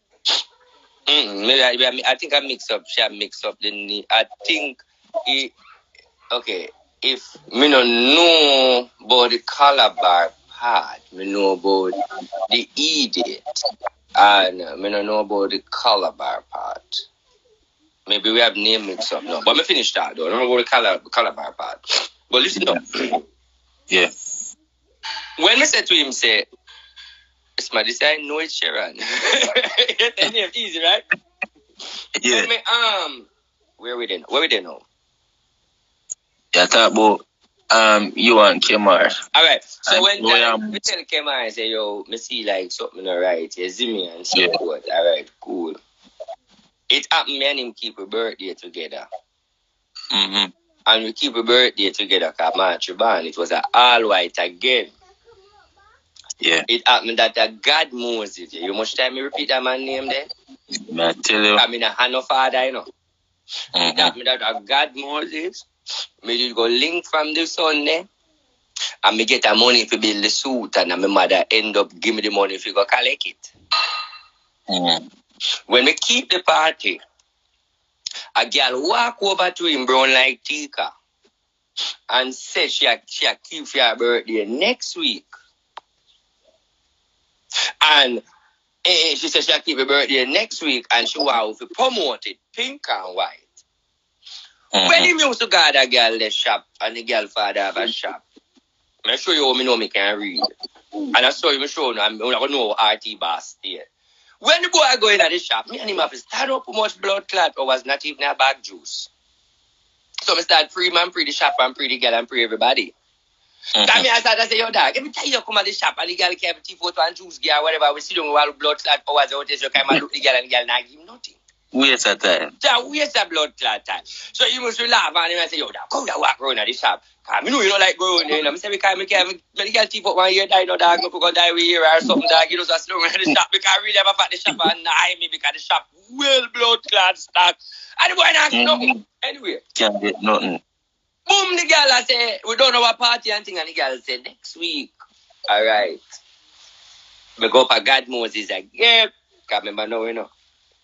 I think I mix up. She mix up the. I think okay. If me don't know about the Calabar part, me know about the idiot, and me don't know about the Calabar part. Maybe we have name mix up now, but me finish that though. I don't know about the Calabar part. But listen up. Yeah. When me say to him, say, it's my design, no, it's Sharon. That name easy, right? Yeah. Me, where we then now? Yeah, talk about you and Kemar. All right. So when we tell Kemar, I say, yo, me see like something alright. You see me and so forth. All right, cool. It happened. Me and him keep a birthday together. Mm-hmm. And we keep a birthday together because March born. It was all white again. Yeah. It happened that a God Moses. You much time me repeat that man's name there? I tell you. I mean, a no father, you know. Mm-hmm. It happened that a God Moses. Me just go link from the son there. And me get the money to build the suit. And my mother end up give me the money if you go collect it. Mm-hmm. When we keep the party, a girl walk over to him brown like Tika and say she keep for her birthday next week. And she said she'll keep her birthday next week and she want to promote it pink and white. Mm-hmm. When he used to go to the girl the shop and the girl father have a shop, I show you how me know me can read. And I saw you show you I'm going to know Rtboss there. When the boy go in at the shop, me and him have to start up how much blood clot or was not even a bag juice. So I start free man, free the shop and free the girl and free everybody. That me I start to say, yo dog, every time you come at the shop and the girl can have tea photo and juice gear, whatever, we see them with blood clot hours out there, so come and look the girl and the girl not give him nothing. Waste of time. That waste of blood clot time. So he must laugh and him and say, yo dog, come here walk around at the shop. Cause me know you don't like going there, you know. I say, because me can't, the girl tea photo 1 year die, no dog, no go die with here or something, dog, you know, so slow at the shop, because I really have a fat the shop and eye me because the shop well blood clot stock. And the boy not nothing. Anyway. Can't get nothing. Boom, the girl I say, we don't know what party and thing, and the girl said, next week. All right. We go up a God Moses again. Because remember now, you know.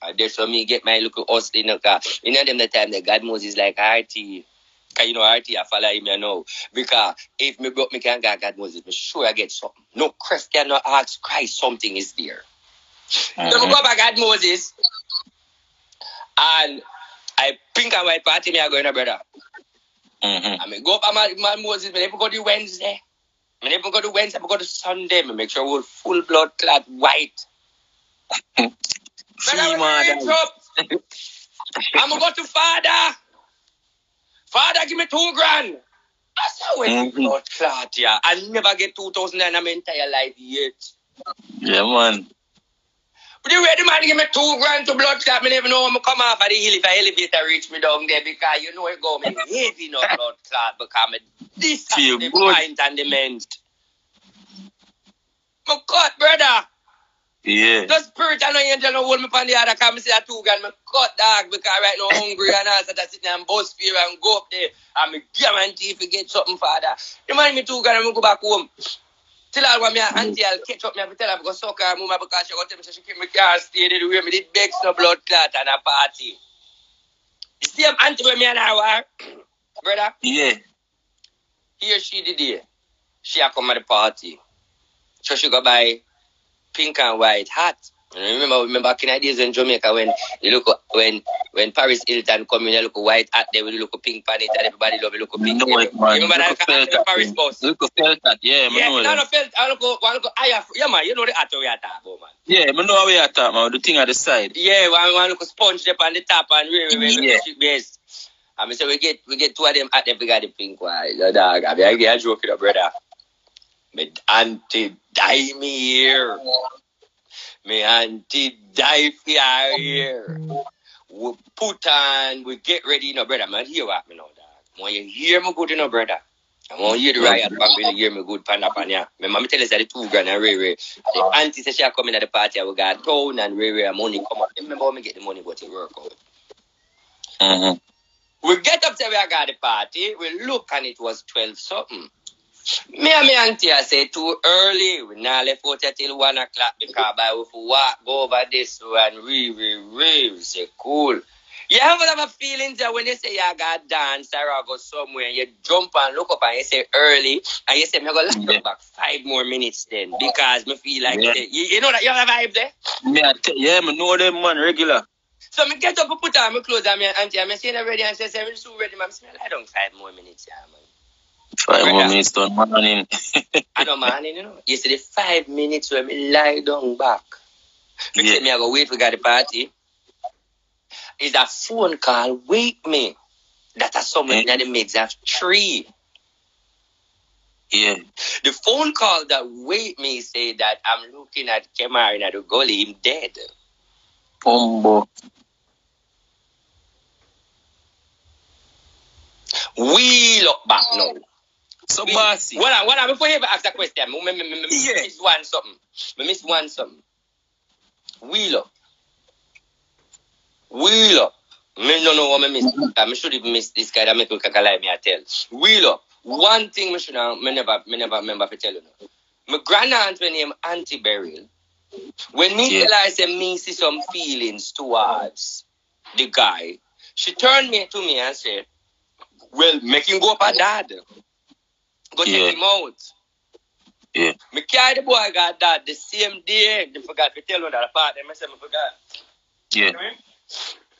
And that's for me get my little host, you know, because you know them the time that God Moses like RT. Because you know RT, I follow him, you know. Because if me broke me can't get God Moses, me sure I get something. No Christian no ask Christ, something is there. So we go up a God Moses. And I pink and white party me are going to brother. Mm-hmm. I mean, go up my Moses, I never go to Wednesday. I never go to Wednesday, I go to Sunday. I make sure we're full blood clad white. I'm going to go to Father. Father, give me $2,000. I said, when blood clot, yeah. I never get 2,000 in my entire life yet. Yeah, man. The way the man give me 2 grand to blood clot, me never know when I come off of the hill if a elevator reach me down there because you know it go me heavy no blood clot because me this Feel the good. pint and the ment. My cut, brother. Yeah. The spirit and no angel no hold me on the other come see that 2 grand me cut dog because right now hungry and I said sit there and bust fear and go up there and me guarantee if you get something for that. The man me 2 grand and me go back home. Till I want me auntie I'll catch up me and tell her I go suck her mama because she got tell me she keep me car stay the way me did beg no blood clot and a party. The same auntie where me and her were, brother. Yeah. Here she did here. She a come at the party. So she go buy pink and white hat. And remember back in the days in Jamaica when you look when Paris Hilton come in, you look white hat there with you look pink pan it and everybody love you look pink. No, You remember that Paris boss? Look at felt that, yeah, Yeah, know no felt I look yeah man, you know the hat we are talking about, man. Yeah, I know how we are talking about the thing at the side. Yeah, one look sponge up on the top and Yeah. yes. And me say we get 2 of them at them we got the pink one. The dog, I get a joke with the brother. Me auntie die me here. Me auntie die for her here. We put on, we get ready, no brother. Man, hear what me now, dog. When you hear me good, no brother. I want you hear the riot family hear me good pan up and yeah. My mama tell us that the 2 grand and Ray. The auntie said she come in at the party, we got town and Ray and money come up. Remember when me get the money, but it work out. Mm-hmm. We get up to where I got the party, we look and it was 12 something. Me and my auntie I say too early. We now left out till 1 o'clock because by we walk go over this and we say cool. You ever have a feeling that when you say you got dance or go somewhere and you jump and look up and you say early and you say me go lock back 5 more minutes then because me feel like you know that you have a vibe there? Yeah, me know them man regular. So me get up and put on my clothes and my auntie and me say ready and say I'm so ready, man. I lie down 5 more minutes, yeah, man. 5 more minutes done morning. I don't morning, you know. You see the 5 minutes when me lie down back. Me I go wait for the party. Is a phone call wake me. That is something that the mix have 3. Yeah. The phone call that wake me say that I'm looking at Kemar in the gully, him dead. We look back now. So bossy. What on, before you ever ask a question, miss one something. Wheel up. Me no know what I miss. I should have missed this guy that make me lie me I tell. Wheel up. One thing me should have, me never remember to tell you. My grandaunt name Auntie Beryl. When me tell her I say me see some feelings towards the guy, she turned me to me and said, well, make him go up a dad. Go check him out. Yeah. Me carry the boy got dad the same day. They forgot to tell you that part. I said, I forgot. Yeah.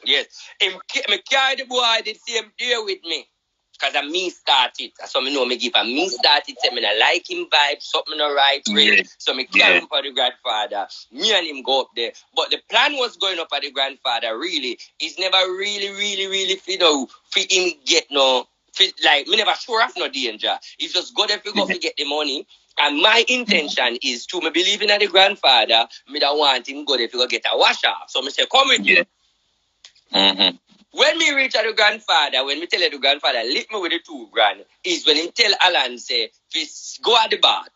Yes. Me carry the boy the same day with me. Because I me started. So me know me give a me started. Say me not like him vibe. Something not right. Really. So me carry him for the grandfather. Me and him go up there. But the plan was going up for the grandfather really. It's never really for him get no. Like me never sure of no danger. It's just go there if you go to get the money. And my intention is to me believing in the grandfather. Me don't want him go there if you go get a wash off. So me say come with me. Mm-hmm. When me reach at the grandfather, when me tell the grandfather, leave me with the 2 grand, is when he tell Alan, say, go at the bath.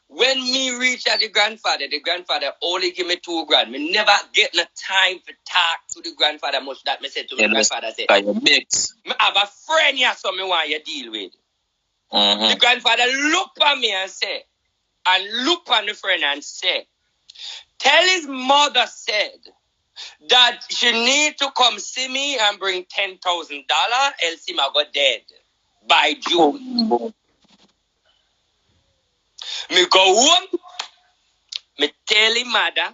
When me reach at the grandfather only give me 2 grand. Me never get no time to talk to the grandfather much that me said to the grandfather, say, me have a friend here, so me want you deal with. Mm-hmm. The grandfather look at me and say, and look at the friend and say, tell his mother said, that she need to come see me and bring $10,000, else him I go dead by June. Me go home, me tell him mother,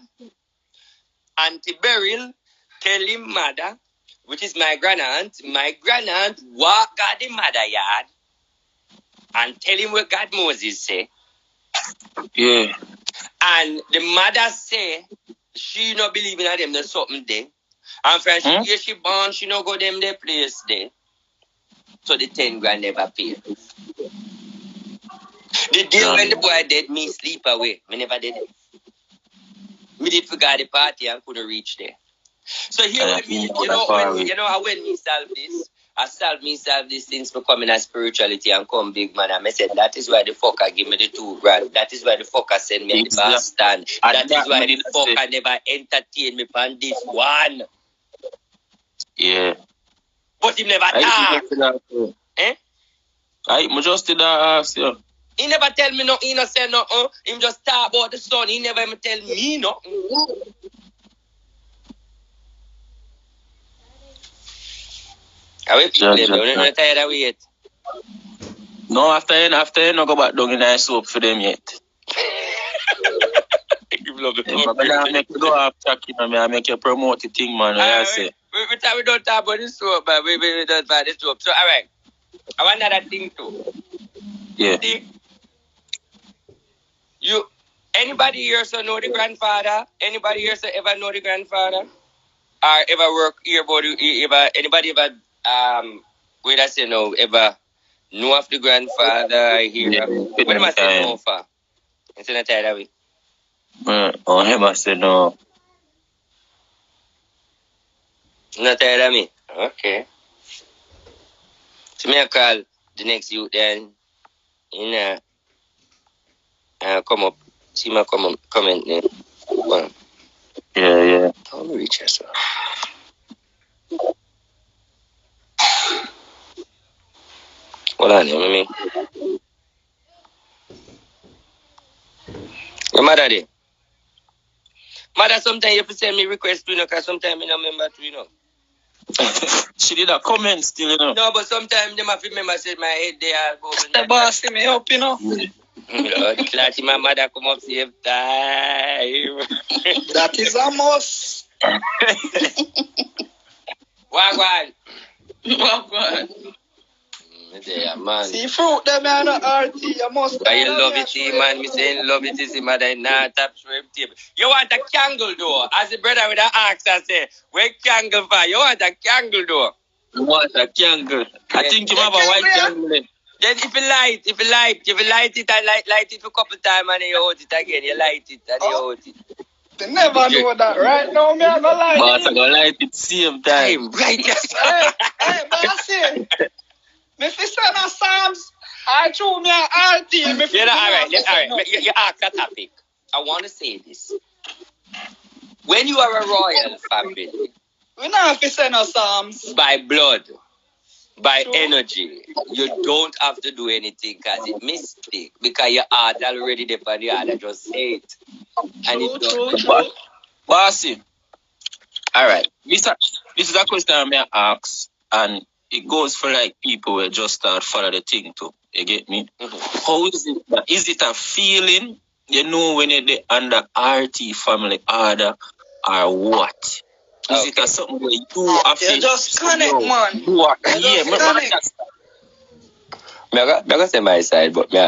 Auntie Beryl, tell him mother, which is my grandaunt walk God the mother yard and tell him what God Moses say. Yeah. And the mother say, she no believe in them, there's something there. And from she born, she no go them their place there. So the 10 grand never pay. The day when the boy dead, me sleep away. Me never did it. Me did forget the party and couldn't reach there. So here with me, when me solve this since becoming a spirituality and come big man. And I said that is why the fucker give me the $2,000. That is why the fucker send me the Boston. That is why the fucker never entertain me on this one. Yeah. But he never ask. Eh? I just did ask you. He never tell me nothing, he no say nothing. He just talk about the son, he never even tell me nothing. Are we people them? You're not tired of it? No, after you no go back down in the soap for them yet. I make you go up tracking on me, I make you promote the thing, man. I say. We don't talk about the soap, but we don't talk about the soap. So, alright. I want another thing too. Yeah. See, anybody here so know the grandfather? Anybody here so ever know the grandfather? Or ever work here about anybody ever wait I say no ever know of the grandfather here? What am I saying no for? It's not tired of it. Oh, him I say no. Not tired of me? Okay. So me I call the next youth then come up. See my comment name. Well, yeah. How me reach yourself? Hold on, you know me. Your mother there. Mother, sometimes you have to send me request to because sometimes I don't remember to, She did a comment still, No, but sometimes they have to remember say my head there. The boss see me up, Lord, Clatty, my mother come up save time. That is a must. Wagwan. There, man. See fruit them and RT, you must. I love it, man. Me saying love it is mother not top shrimp table. You want a candle door? As the brother with the axe, I say, where candle for? You want a candle door? You want a candle? I think you have a white candle. Then if you light it and light it for a couple times and you hold it again, you light it and you hold it. They never know that right now, me I go light it. But I go light it same time. Right. Hey, bossy. Me fi send a Psalms. I chew me a RT. All right. You ask a topic. I want to say this. When you are a royal family, we not fi send a Psalms. By blood, by energy, you don't have to do anything because it's mistake. Because your heart already there for the other. Just say it. True. Bossy. All right. This is a question I may ask, and it goes for like people who just start follow the thing too. You get me? Mm-hmm. How is it? Is it a feeling when you're under RT family order or what? Is it a something where you have to just connect, man? You are connect. I'm going to say my side, but you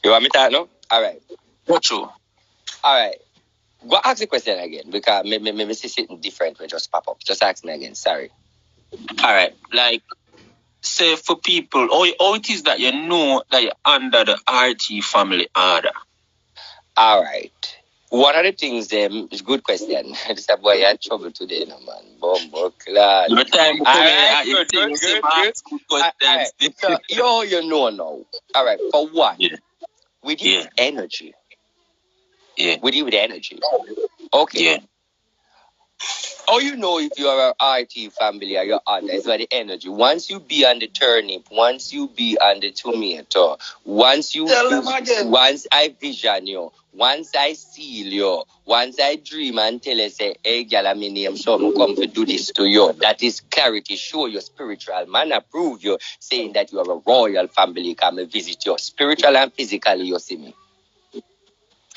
want me to talk now? All right. Not true. All right. Go ask the question again because maybe see something different will just pop up. Just ask me again. Sorry. All right. Like, say for people, how it is that you know that you're under the RT family order? All right. One of the things, is good question. This boy had trouble today, no man. Bombo clad. Your time good. So, you know now. All right. For one, we deal with energy. Yeah. We deal with energy. Okay. Yeah. How you know if you are an RT family or you're under? It's by the energy. Once you be on the turnip, once you be on the tomato, once I vision you, once I seal you, once I dream and tell you, say, hey, girl, I'm in name, so I'm come to do this to you. That is clarity. Show your spiritual man. Approve you, saying that you are a royal family. Come and visit you. Spiritual and physically, you see me.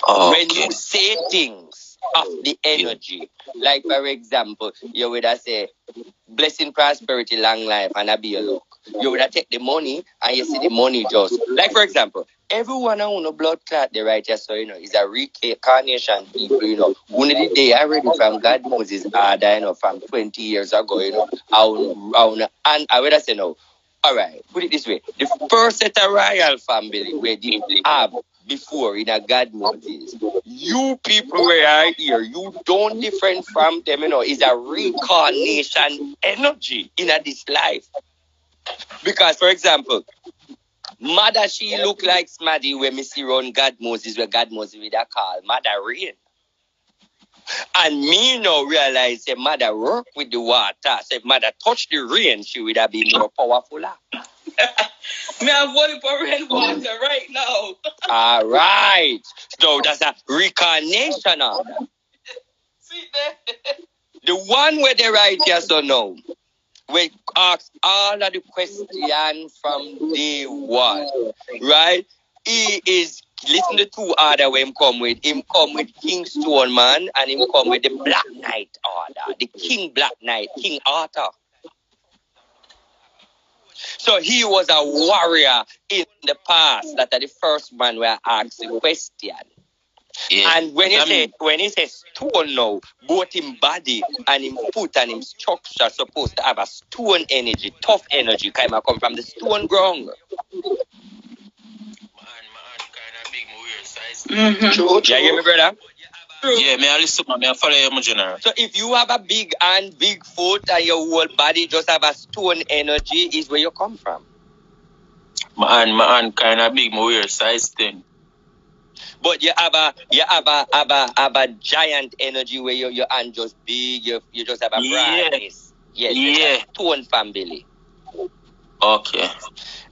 Okay. When you say things of the energy, like for example, you would have say, blessing, prosperity, long life, and a be a luck. You would have take the money and you see the money just, like for example, everyone on a blood clot, the righteous, so is a reincarnation people, one of the day already from God Moses order, from 20 years ago, and I would have say no. All right, put it this way. The first set of royal family where they have before in a God mode is, you people where are here, you don't different from them, you know, is a reincarnation energy in this life. Because, for example, Mother, she look like Smaddy when me see run God Moses, where God Moses with a call Mother Rain. And me now realize that Mother work with the water. So if Mother touch the rain, she would have been more powerful. Me have voting for rainwater right now. All right. So that's a reincarnation of that. See there? The one where they write here so now, we ask all of the questions from day one, right? He is, listen to two order where him come with. Him come with King Stone Man and him come with the Black Knight order. The King Black Knight, King Arthur. So he was a warrior in the past. That are the first man where I asked the question. Yeah. And when he says stone now, both him body and him foot and him structure supposed to have a stone energy, tough energy, kind of come from the stone ground. Man, kind of big, weird size. True. Yeah, you hear me, brother? True. Yeah, me I listen, me I follow you, my general. So if you have a big hand, big foot, and your whole body just have a stone energy, is where you come from. My hand kind of big, weird size thing. But you have a giant energy where your hand just big, you just have a brightness. Yes, yeah. Stone family. Okay.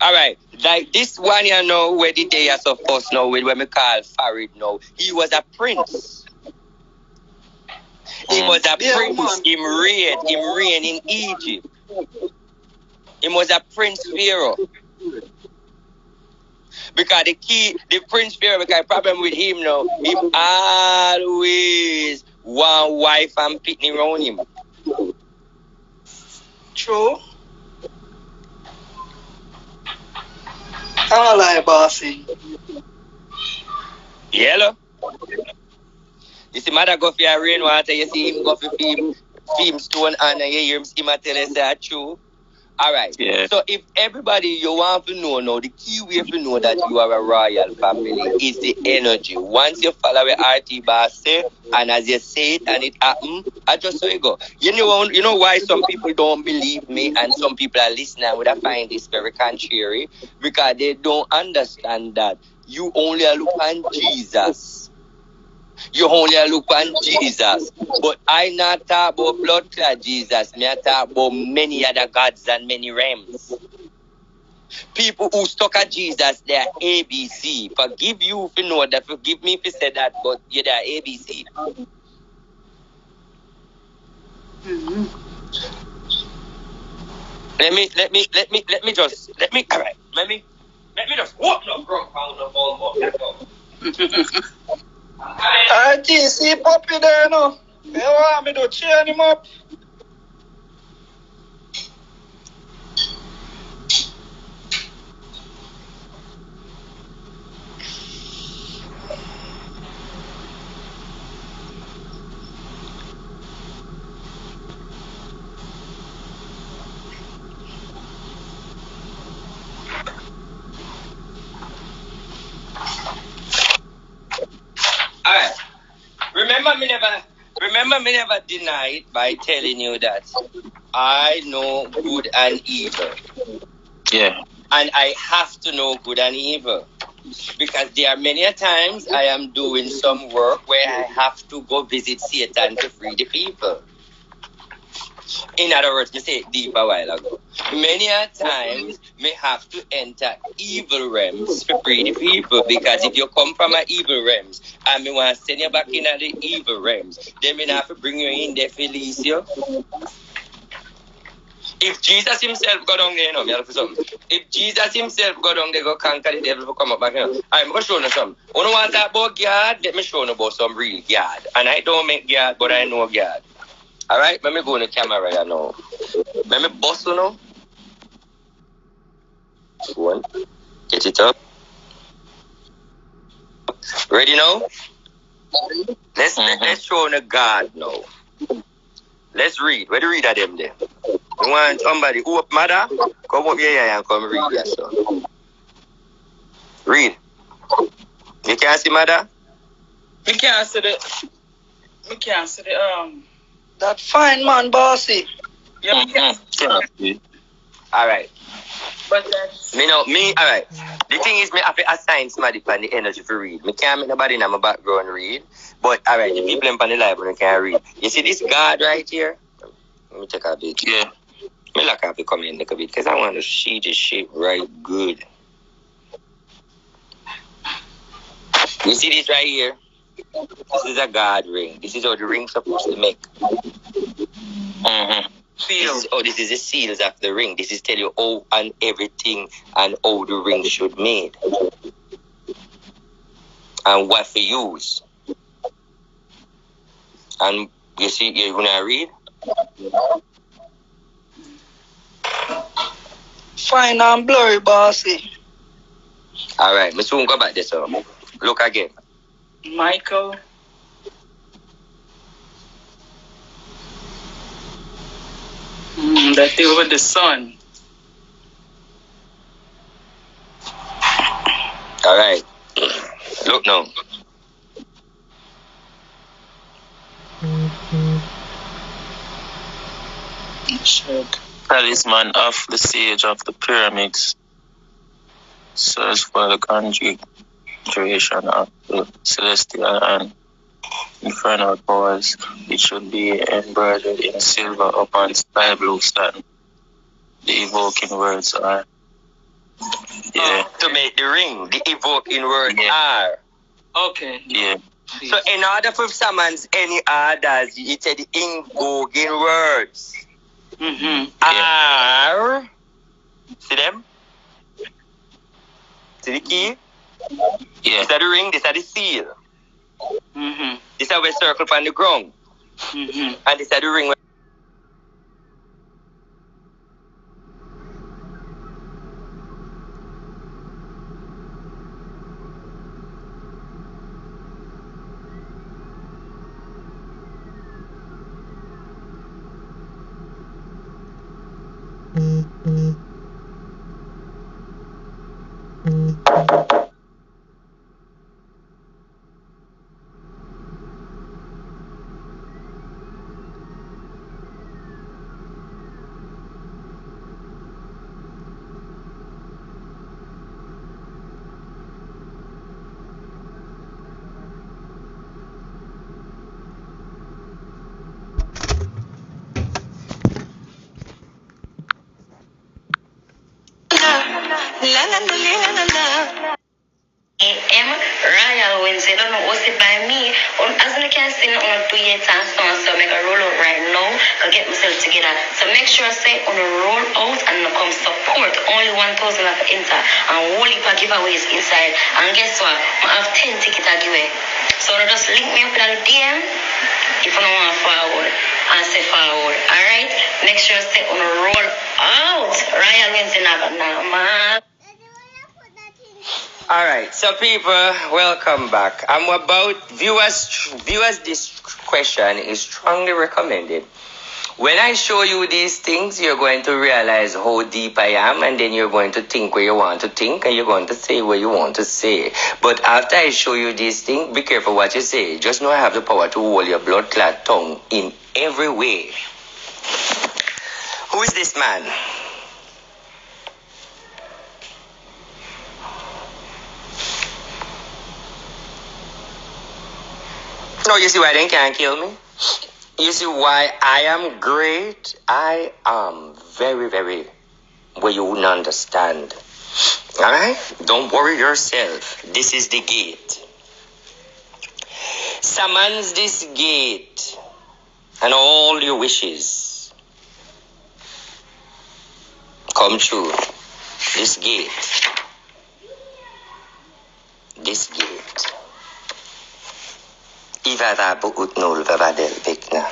All right. Like this one, you know, where the day is of us now, with what we call Farid now. He was a prince. He was a prince. Him reign in Egypt. He was a prince pharaoh. Because the Prince Pharaoh, because the problem with him now, him always one wife and pitney around him. True. I like bossy. Yellow. You see, mother go for a rainwater, you see him go for film stone and you hear him tell us that true. All right. Yeah. So if everybody you want to know now, the key way to know that you are a royal family is the energy. Once you follow what Rtboss say, and as you say it and it happen, I just so you go. You know why some people don't believe me and some people are listening would I find this very contrary? Because they don't understand that you only look on Jesus. You only look on Jesus. But I not talk about blood clot Jesus. I talk about many other gods and many realms. People who stuck at Jesus, they are ABC. Forgive you if you know that. Forgive me if you say that, but yeah, they are ABC. Mm-hmm. Let me just walk no ground pound of all I see puppy there no. You want me to cheer him up? Alright. Remember me never denied by telling you that I know good and evil. Yeah. And I have to know good and evil. Because there are many times I am doing some work where I have to go visit Satan to free the people. In other words, me say it deep a while ago. Many a times, me have to enter evil realms to free the people. Because if you come from an evil realms and me want to send you back in the evil realms, then me have to bring you in there, Felicio. If Jesus himself go down there, you know, me have to something. If Jesus himself go down there, go conquer the devil, come up back here. I'm going to show you something. You don't want to talk about God? Let me show you about some real God. And I don't make God, but I know God. Alright, let me go on the camera right now. Let me bust you now. One. Get it up. Ready now? Let's show the God now. Let's read. Where do you read at them there? You want somebody who up mother? Come up here and come read that stuff. Read. You can't see mother? We can't see the that fine man, bossy. Yeah, we can't see. Alright. But that's alright. The thing is, me have to assign somebody for the energy to read. Me can't make nobody in my background read. But alright, the people in the live can read. You see this guard right here? Let me take a bit. Yeah. Me like I have to come in a little bit because I want to see this shit right good. You see this right here? This is a guard ring. This is how the ring's supposed to make. Mm-hmm. This is the seals of the ring. This is tell you how and everything and how the ring should made. And what to use. And you see, you're gonna read? fine and blurry, bossy. Alright, me soon go back there, so look again. Michael. That deal with the sun. Alright. Look now. Talisman of the Sage of the Pyramids. Search for the conjuration of the celestial and infernal powers. It should be embroidered in silver upon sky blue satin. The evoking words are. Yeah. To make the ring, the evoking word are. Okay. Yeah. So in order for summons any orders, it said the invoking words are. See them? See the key? Yeah. This is the ring, this is the seal. This is how we circle on the ground. And this is the ring. AM Royal Wednesday, don't know what's it by me. As you can see, on 2 years and so make a roll out right now, go get myself together. So make sure I say on a roll out and come support. Only 1,000 of enter and whole heap of giveaways inside. And guess what? I have 10 tickets to give away. So just link me up in the DM if you don't want forward and say forward. Alright? Make sure I say on a roll out. Royal Wednesday now, man. Alright, so people, welcome back. I'm about viewers this question is strongly recommended. When I show you these things, you're going to realize how deep I am, and then you're going to think where you want to think, and you're going to say what you want to say. But after I show you these things, be careful what you say. Just know I have the power to hold your blood clot tongue in every way. Who is this man? No, you see why they can't kill me? You see why I am great? I am very, very, well, you wouldn't understand. Alright? Don't worry yourself. This is the gate. Summons this gate and all your wishes come true. This gate. This gate. Ivada buutnul vavadel vikna.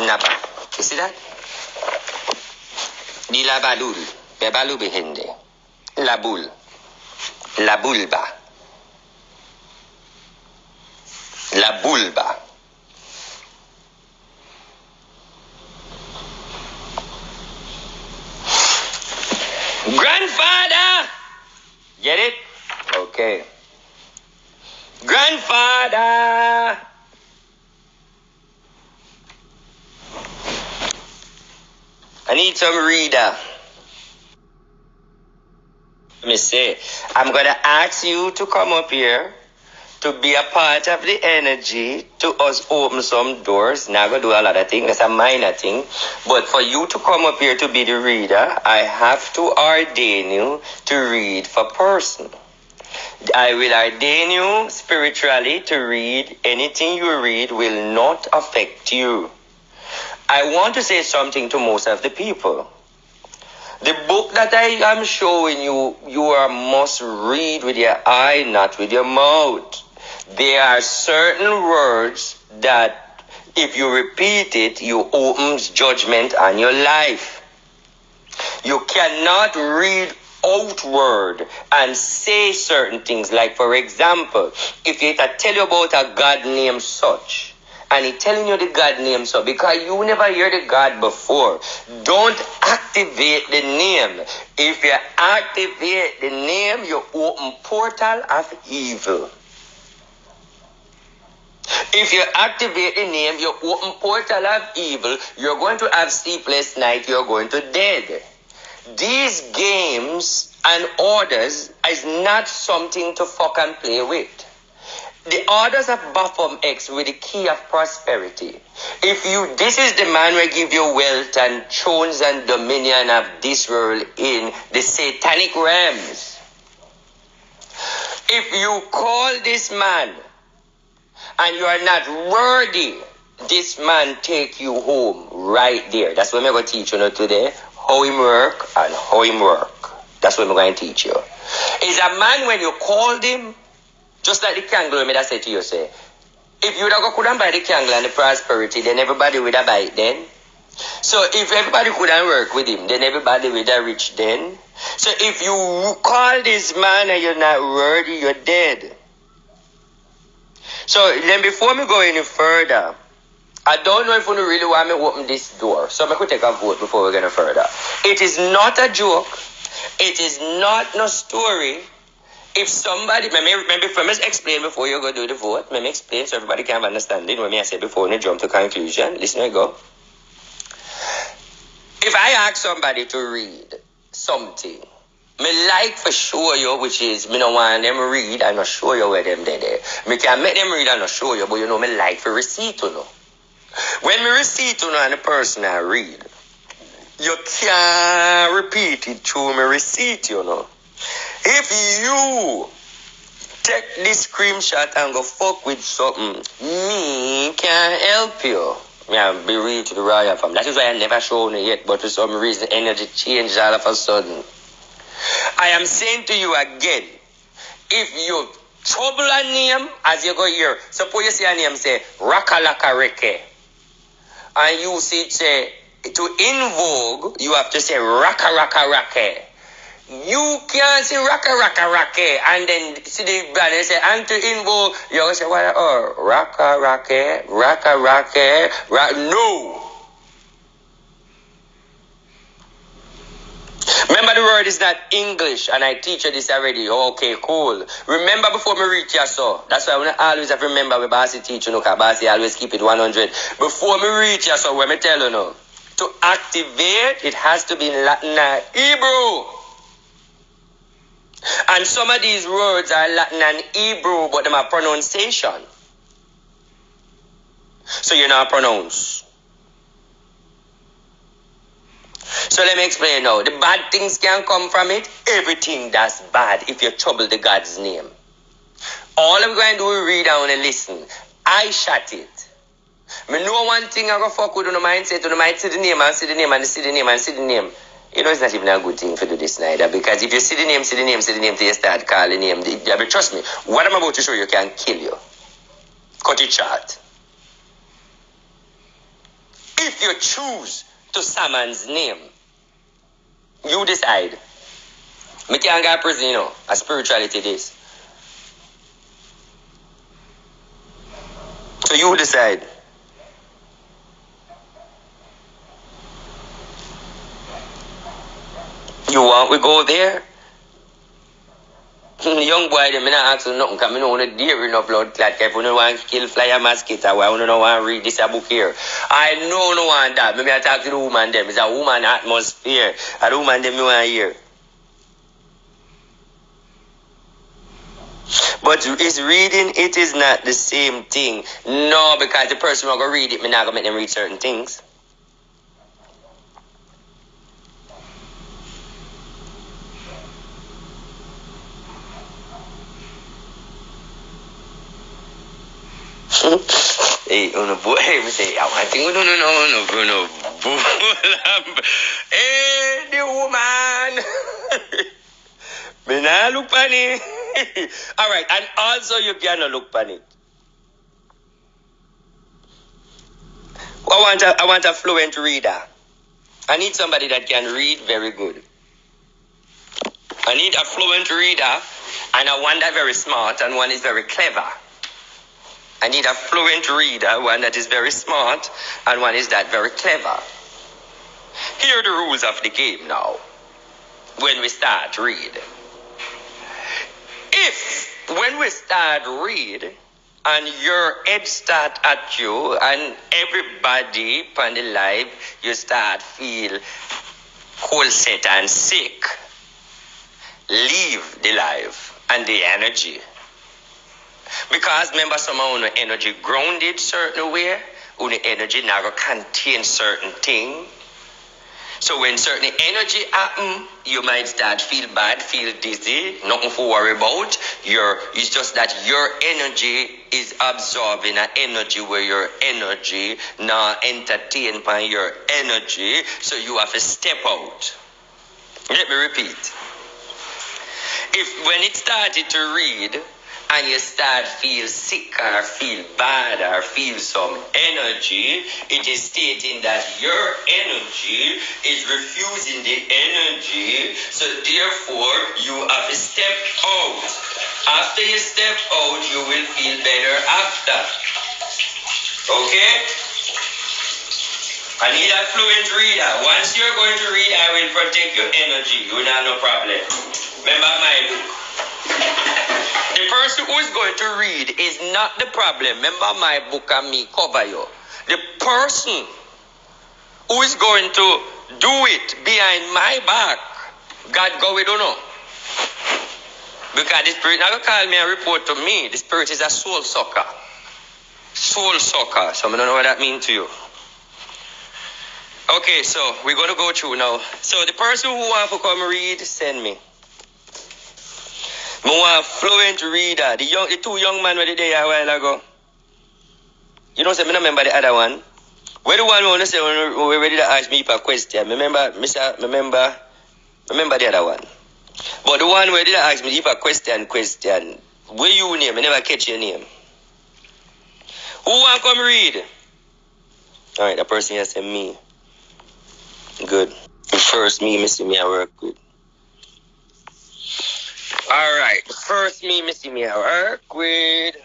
Naba. You see that? Di la balul. Bebalu behende. La bul. La bulba. La bulba. Grandfather! Get it? need some reader. Let me say, I'm going to ask you to come up here to be a part of the energy, to us open some doors. Now I'm going to do a lot of things. That's a minor thing. But for you to come up here to be the reader, I have to ordain you to read for person. I will ordain you spiritually to read. Anything you read will not affect you. I want to say something to most of the people. The book that I am showing you, you must read with your eye, not with your mouth. There are certain words that if you repeat it, you opens judgment on your life. You cannot read outward and say certain things. Like, for example, if it tell you about a God named such, and he telling you the God name, so because you never hear the God before, don't activate the name. If you activate the name, you open portal of evil. If you activate the name, you open portal of evil. You're going to have sleepless night. You're going to dead. These games and orders is not something to fuck and play with. The orders of Baphomet X with the key of prosperity. This is the man who give you wealth and thrones and dominion of this world in the satanic realms. If you call this man and you are not worthy, this man take you home right there. That's what I'm going to teach you today. How him work and how him work. That's what I'm going to teach you. Is a man when you called him, just like the candle I said to you, say, if you couldn't buy the candle and the prosperity, then everybody would have buy it then. So if everybody couldn't work with him, then everybody would have rich then. So if you call this man and you're not worthy, you're dead. So then before me go any further, I don't know if you really want me to open this door. So I could take a vote before we go further. It is not a joke. It is not no story. If somebody, maybe if I explain before you go do the vote, let me explain so everybody can understand it. When I say before you jump to conclusion, listen, I go. If I ask somebody to read something, me like for show you, which is, me no want them read and not show you where them there. Me can make them read and not show you, but you know, me like for receipt, you know. When me receipt, you know, and the person I read, you can't repeat it through me receipt, you know. If you take this screenshot and go fuck with something, me can't help you. Me I be real to the royal family. That is why I never shown it yet, but for some reason energy changed all of a sudden. I am saying to you again, if you trouble a name as you go here, suppose you see a name say Rakalaka Reke, and you see it say to invoke, you have to say Raka Raka Rake. You can't say Raka Raka Rake and then see the band and say and to invoke, you go say what? Oh, Raka Rake, Raka Rake, no. Remember the word is not English, and I teach you this already. Okay, cool. Remember before me reach you, so that's why I always have to remember when Bossy teach you, because Bossy always keep it 100. Before me reach you, so when me tell you now, to activate, it has to be in Latin and Hebrew. And some of these words are Latin and Hebrew, but them are pronunciation. So you're not pronounce. So let me explain now. The bad things can come from it. Everything that's bad if you trouble the God's name. All I'm going to do is read down and listen. I shot it. Me know one thing I go fuck with on the mindset. On the mind, see the name and see the name and see the name and see the name. You know it's not even a good thing to do this neither. Because if you see the name till you start calling name, trust me, what I'm about to show you can kill you. Cut it short. If you choose to someone's name, you decide. Me can't go to prison, you know. A spirituality this. So you decide. You want we go there? Young boy, them not ask nothing because I know no dairy no blood clot. If you don't want to kill fly a mosquito, why you don't want to read this a book here? I know no one that. Maybe I talk to the woman them. It's a woman atmosphere. And the woman them you want to hear. But is reading it is not the same thing. No, because the person who going to read it, me not going to make them read certain things. Hey, on a boy, me say, I think no. Hey, the woman. Me nah look on it. All right, and also you cannot look on it. I want a fluent reader. I need somebody that can read very good. I need a fluent reader, and I want that very smart, and one is very clever. I need a fluent reader, one that is very smart, and one is that very clever. Here are the rules of the game now. When we start read. If when we start read and your head start at you and everybody on the live you start feel cold set and sick, leave the live and the energy. Because remember some of our energy grounded certain way, our energy now contain certain thing. So when certain energy happen, you might start feel bad, feel dizzy, nothing to worry about. It's just that your energy is absorbing an energy where your energy now entertained by your energy, so you have to step out. Let me repeat. If when it started to read, and you start feel sick or feel bad or feel some energy, it is stating that your energy is refusing the energy, so therefore you have to step out. After you step out, you will feel better after. Okay? I need a fluent reader. Once you're going to read, I will protect your energy. You will have no problem. Remember my book. The person who is going to read is not the problem. Remember my book and me cover you. The person who is going to do it behind my back, God go with you know. Because the spirit never call me and report to me. The spirit is a soul sucker. Soul sucker. So I don't know what that means to you. Okay, so we're going to go through now. So the person who wants to come read, send me. I want a fluent reader. The two young men were there a while ago. You know, say, I remember the other one. Where the one who want to say, when ready to ask me a question. Remember the other one. But the one where did ask me if a question. Where you name? I never catch your name. Who want to come read? Alright, the person here said me. Good. First me, Missy, me, I work good. Alright, first me, Missy, me, I work with.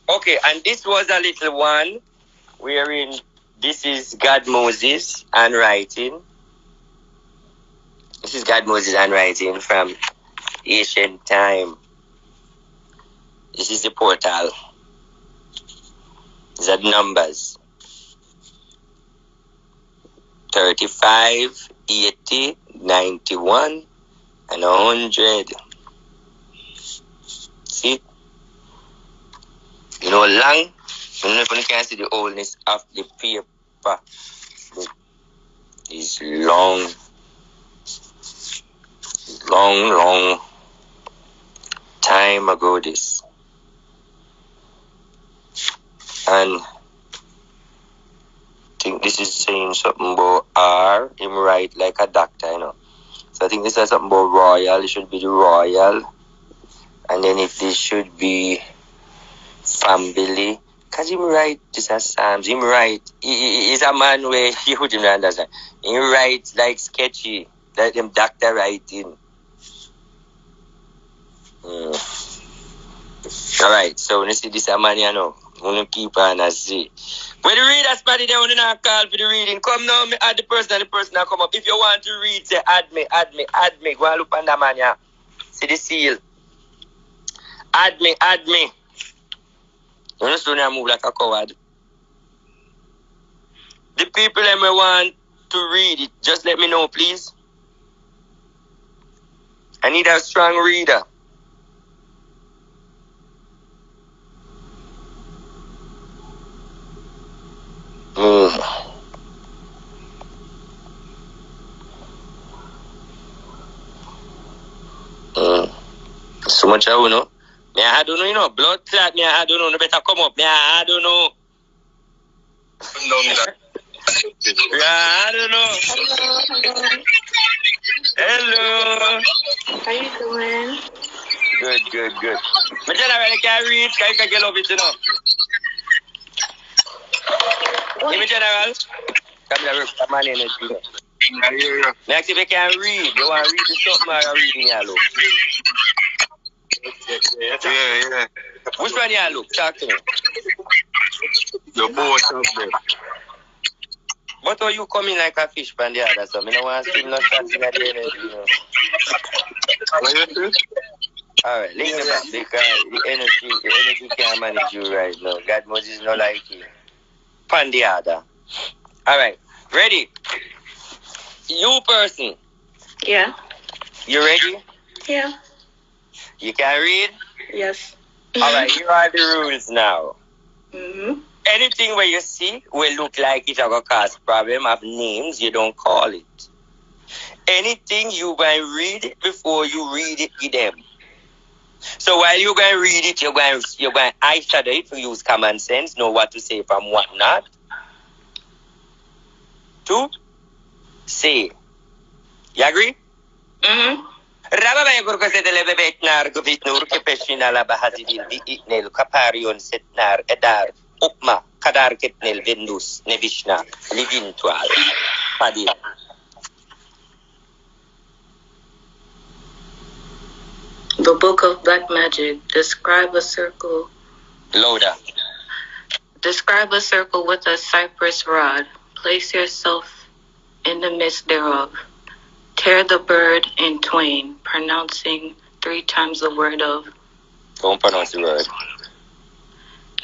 Okay, and this was a little one wherein this is God Moses handwriting. This is God Moses handwriting from ancient time. This is the portal. These are the numbers. 35, 80, 91, and 100. See? You know, long. I don't know if you can see the oldness of the paper. It's long. Long time ago this. And I think this is saying something about R, him write like a doctor, you know. So I think this is something about royal, it should be the royal. And then if this should be family, because him write this as Psalms, him write, he's a man where he wouldn't understand. He write like sketchy, like them doctor writing. Alright, so when you see this man, you know, when you keep on and see. When the readers party there, when you not call for the reading, come now, me add the person and the person that come up. If you want to read, say add me. Go and look on that man, yeah. See the seal. Add me. You understand I move like a coward. The people that may want to read it, just let me know, please. I need a strong reader. So much I don't know. Me I don't know, you know. Blood clot, me I don't know. No better come up. Me I don't know. Yeah, I don't know. Hello. How you doing? Good. But generally can read, can you get love it, you know. Give me general. Come here, come on in it, you know. Next if you can read, you want to read the something or read in your look? Yeah. Which one you look? Talk to me. The both of them. But are you coming like a fish from the other, so I don't want to see no shots in the energy, you know. What you say? Alright, link it back because the energy can't manage you right now. God Moses not like you. Pan the other. Alright, ready? You person. Yeah. You ready? Yeah. You can read? Yes. Alright, here are the rules now. Mm-hmm. Anything where you see will look like it will cause problem of names, you don't call it. Anything you going to read before you read it, give them. So while you're going to read it, you're going to eyeshadow it to use common sense, know what to say from what not. 2, say. You agree? Mm-hmm. Rababay gurkase de lebebet nar guvitnur ke peshinala bahazidil di itnel kaparion setnar edar ukma kadar ketnel vendus nevishna livintual padi. The Book of Black Magic. Describe a circle. Loader. Describe a circle with a cypress rod. Place yourself in the midst thereof. Tear the bird in twain, pronouncing 3 times the word of. Don't pronounce the word.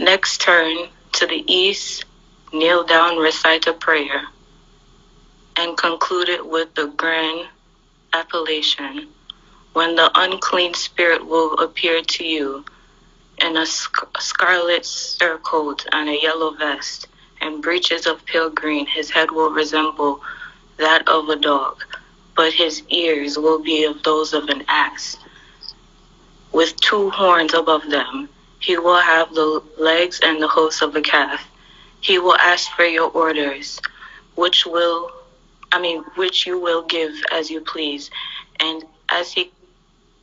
Next turn to the east, kneel down, recite a prayer, and conclude it with the grand appellation. When the unclean spirit will appear to you in a scarlet surcoat and a yellow vest, and breeches of pale green, his head will resemble that of a dog, but his ears will be of those of an ass, with 2 horns above them. He will have the legs and the hoofs of a calf. He will ask for your orders, which you will give as you please, and as he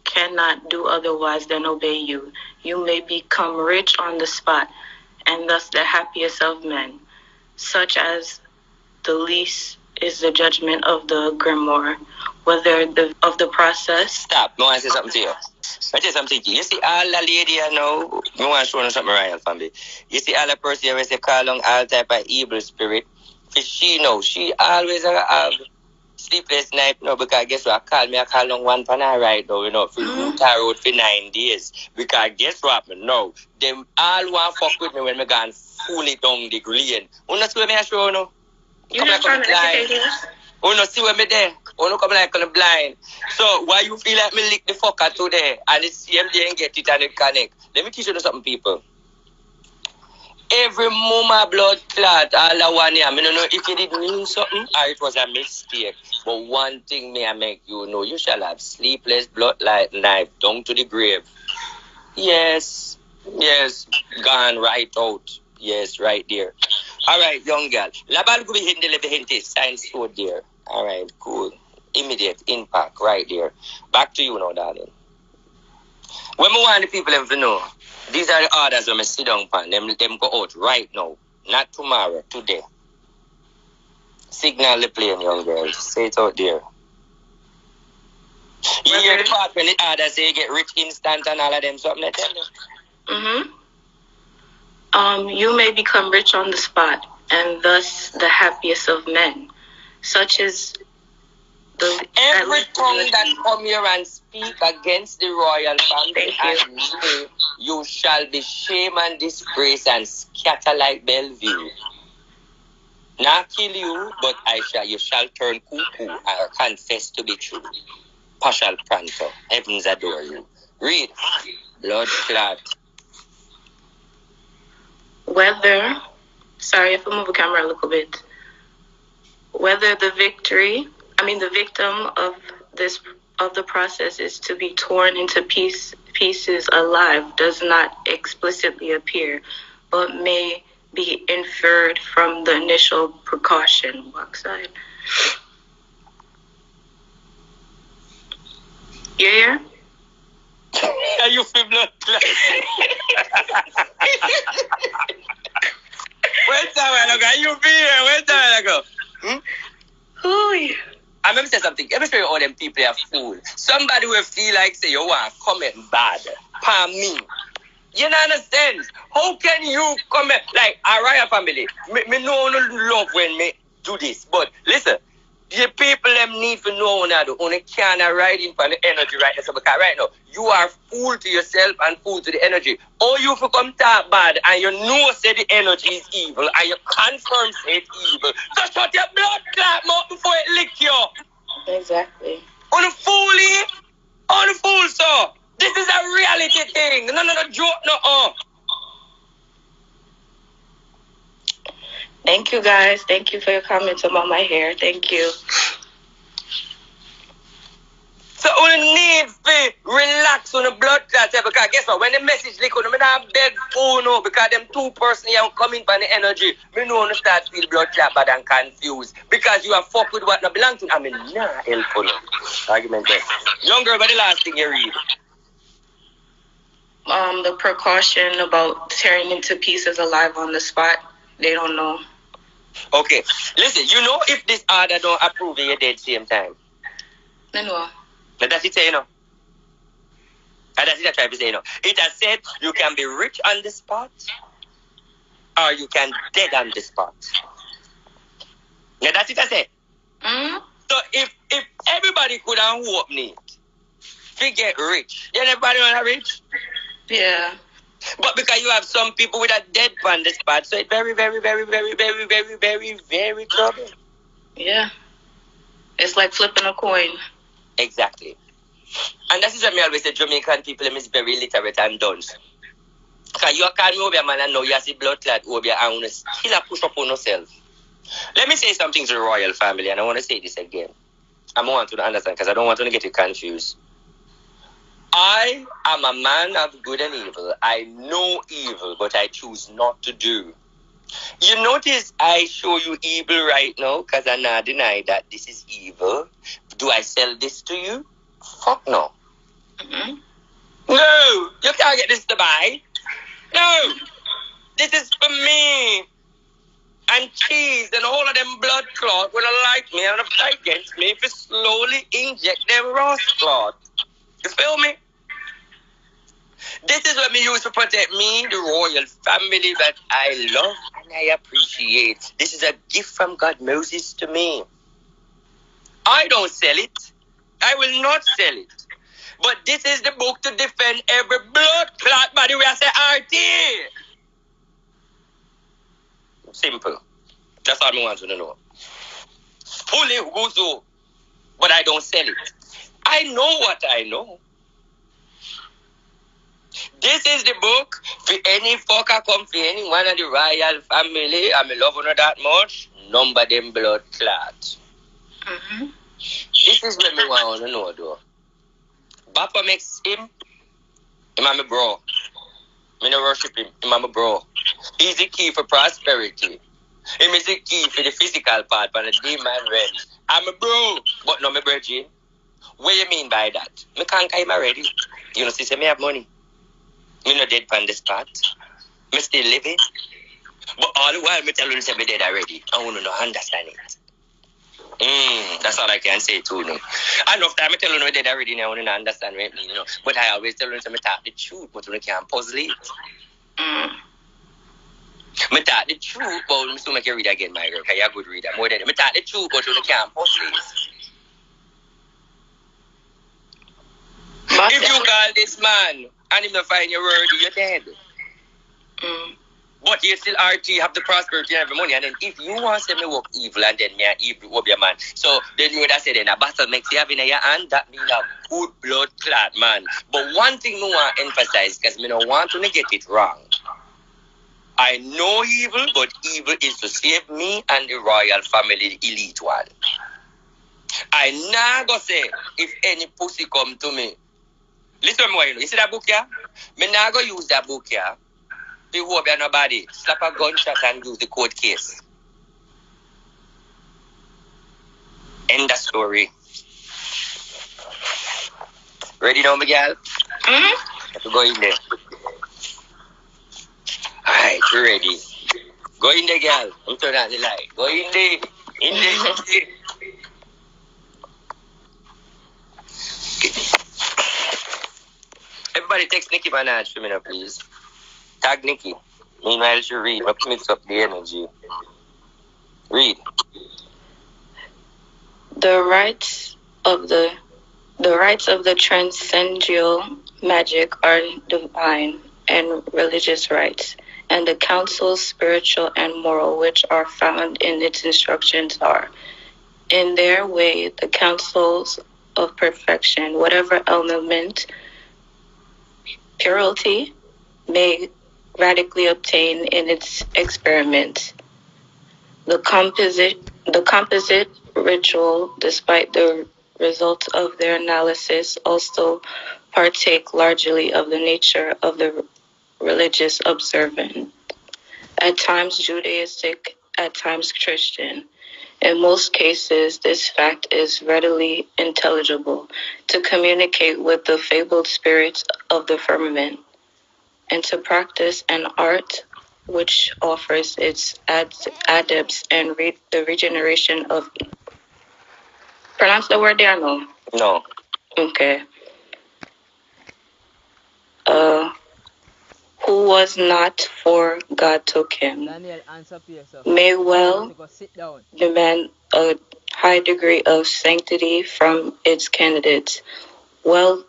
cannot do otherwise than obey you, you may become rich on the spot, and thus the happiest of men, such as the least is the judgment of the grimoire, whether of the process. Stop. I want to say something to you. I tell you something to you. You see all the lady I know, I want to show you something royal family. You see all the person who say call on all type of evil spirit. For she knows, she always have sleepless night, you know, because guess what? I call on one for now right now, you know, for root road for 9 days. Because guess what, man? No, them all want fuck with me when me gone fully down the green. You know, see what I show, no? You just trying to educate us? You know, see what me there? You know, come like on the blind. So, why you feel like me lick the fucker today? And the same day and get it and it connect. Let me teach you something, people. Every mama blood clot, all the one year, I don't know if it didn't mean something or it was a mistake. But one thing may I make you know, you shall have sleepless blood like knife down to the grave. Yes, gone right out. Yes, right there. All right, young girl. Labal gubi hindi lebe hinti, signs so there. All right, cool. Immediate impact right there. Back to you now, darling. When we want the people to know, these are the orders when I sit down on them go out right now. Not tomorrow, today. Signal the plane, young girls. Say it out there. You hear the part when the orders say you get rich instant and all of them, something like that? Mm-hmm. You may become rich on the spot, and thus the happiest of men, such as Every tongue that come here and speak against the royal family and me, you shall be shame and disgrace and scatter like Bellevue. Not kill you, but you shall turn cuckoo or confess to be true. Partial pranto, heavens adore you. Read, blood clot. Whether, sorry if I move the camera a little bit. Whether the victim of the process is to be torn into pieces alive does not explicitly appear, but may be inferred from the initial precaution. Walk side. You here? Are you feel blood clot? Where's that one? Are you here? Where's that one? I'm going to say something. Let me show you all them people are fool. Somebody will feel like say you want to comment bad. For me. You don't understand? How can you comment? Like, a royal family. Me know no love when me do this. But listen, the people them need to know now. Only can't ride in for the energy right now. So because right now, you are fool to yourself and fool to the energy. Or you for come talk bad and you know say the energy is evil and you confirm say it's evil. So shut your blood clot mouth before it lick you. Exactly. On the fool, so. This is a reality thing. No joke, no. Thank you, guys. Thank you for your comments about my hair. Thank you. So we need to relax on the blood clot because guess what? When the message leak on, I don't beg no because them two person here come in for the energy. Me know you start feel blood clot bad and confused because you are fuck with what not belong to. I mean, nah, help for no. Argument there. Young girl, but the last thing you read. The precaution about tearing into pieces alive on the spot. They don't know. Okay. Listen, you know if this order don't approve, you're dead same time. Then what? But that's it say, you know. And that's it I try to say, you know. It has said you can be rich on the spot or you can dead on the spot. Now that's it I say. Mm-hmm. So if everybody could have hope need to get rich, then everybody want to rich? Yeah. But because you have some people with a dead on the spot, so it's very, very, very, very, very, very, very, very trouble. Yeah. It's like flipping a coin. Exactly. And that is what me always say, Jamaican people is very literate and dunce. Because you call me over man and now you see blood clot over and you still push up on yourself. Let me say something to the royal family, and I want to say this again. I want to understand because I don't want to get you confused. I am a man of good and evil. I know evil, but I choose not to do. You notice I show you evil right now because I not deny that this is evil. Do I sell this to you? Fuck no. Mm-hmm. No, you can't get this to buy. No, this is for me. And cheese and all of them blood clots will like me and fight against me if you slowly inject them rose clot. You feel me? This is what me use to protect me, the royal family that I love and I appreciate. This is a gift from God Moses to me. I don't sell it. I will not sell it. But this is the book to defend every blood clot body where I say RT. Simple. That's all I want you to know. Fully whozo. But I don't sell it. I know what I know. This is the book for any fucker come for any one of the royal family. I'm love you that much. Number them blood clot. Mm-hmm. This is what me want to know though. Papa makes him my bro. Me no worship him. Him my bro. He's the key for prosperity. Him is the key for the physical part for the demon realm. I'm a bro, but no me virgin. What you mean by that? Me can't him already. You know, see, me have money. Me no dead on the spot. Me still living. But all the while me tell you say me dead already. I want to know understand it. That's all I can say to you. Enough time I tell you me dead already now I want to understand what you know. But I always tell you say me talk the truth, but you can't puzzle it. Me talk the truth, but me still make you read again, my girl, because you're a good reader. More than me talk the truth, but you can't puzzle it. If you call this man and him not find your word, you're dead. But you still RT have the prosperity and every money. And then if you want to me work evil and then me evil will be a man. So then you would have said then a battle makes you have in your hand, that means a good blood clot man. But one thing I want to emphasize, because I don't want to get it wrong. I know evil, but evil is to save me and the royal family, the elite one. I now go say, if any pussy come to me, listen more, you see that book here? Me now go use that book here. They hope you're nobody. Slap a gunshot and use the court case. End the story. Ready now, Miguel? Have to go in there. Alright, you ready? Go in there, girl. I'm turning on the light. Go in there. In there. Everybody text Nikki Manaj for me now, please. Tag Nikki. Meanwhile, she read. Mix up the energy. Read. The rights of the transcendental magic are divine and religious rights, and the counsels, spiritual and moral, which are found in its instructions are, in their way, the counsels of perfection, whatever element purity may radically obtain in its experiments. The composite ritual, despite the results of their analysis, also partake largely of the nature of the religious observance. At times Judaistic, at times Christian. In most cases, this fact is readily intelligible to communicate with the fabled spirits of the firmament, and to practice an art which offers its adepts and the regeneration of... Pronounce the word there, no? No. Okay. Who was not for God took him. Daniel, answer for yourself. May well Sit down. demand a high degree of sanctity from its candidates, while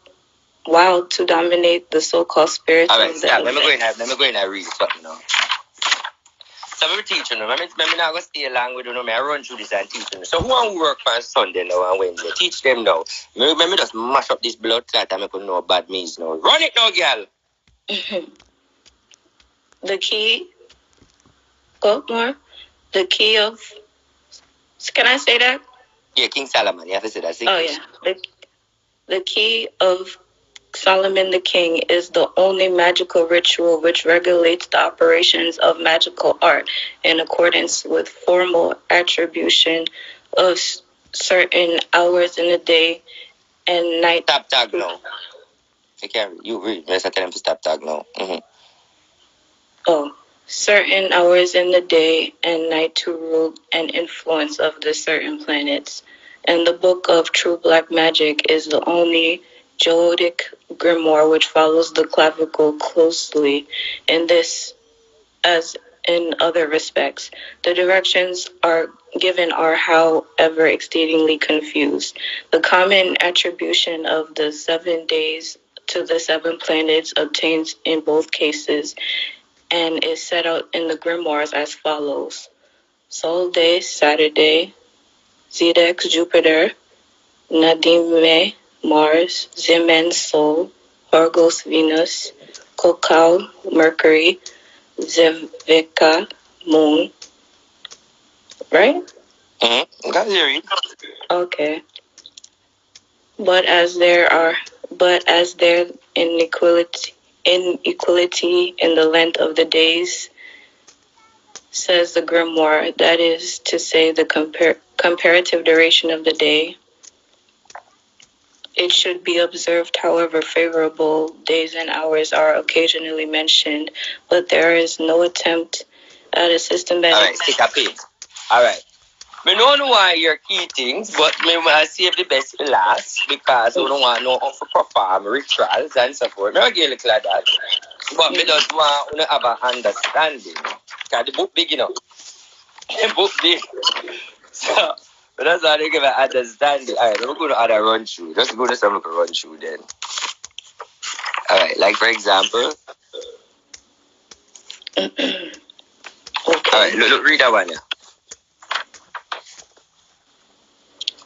to dominate the so-called spirits All right, of the stop. Let me go in and read something now. So I'm teaching them. I'm not going to stay along with them. I run through this and teach them. So who want to work on Sunday now and Wednesday? Teach them now. Let me just mash up this blood clot and make them know bad means now. Run it now, girl. The key... Go more. The key of... Can I say that? Yeah, King Solomon. You have to say that. Oh, yeah. The key of Solomon the King is the only magical ritual which regulates the operations of magical art in accordance with formal attribution of certain hours in the day and night. Stop tag now. I can't. You read. Yes, I tell him to stop tag now. Certain hours in the day and night to rule and influence of the certain planets. And the book of True Black Magic is the only Jodic grimoire which follows the clavicle closely in this as in other respects. The directions given are, however, exceedingly confused. The common attribution of the 7 days to the 7 planets obtains in both cases and is set out in the grimoires as follows. Sol Day, Saturday, Zedex, Jupiter, Nadime, Mars, Zemen, Sol, Horgos, Venus, Kokau, Mercury, Zevika, Moon. Right? Got you. Okay. But as there inequality in the length of the days, says the grimoire, that is to say the comparative duration of the day, it should be observed, however favorable days and hours are occasionally mentioned, but there is no attempt at a systematic... All right, take a peek. All right. I don't know why you're key things, but I save the best for last because I don't want no how to perform rituals and so forth. I don't get like that. But I just want to have an understanding. Because the book big enough. The book big. So, that's why they give an understanding. All right, we're going to add a run through. Just go to some run through then. All right, like for example. Okay. All right, look, read that one.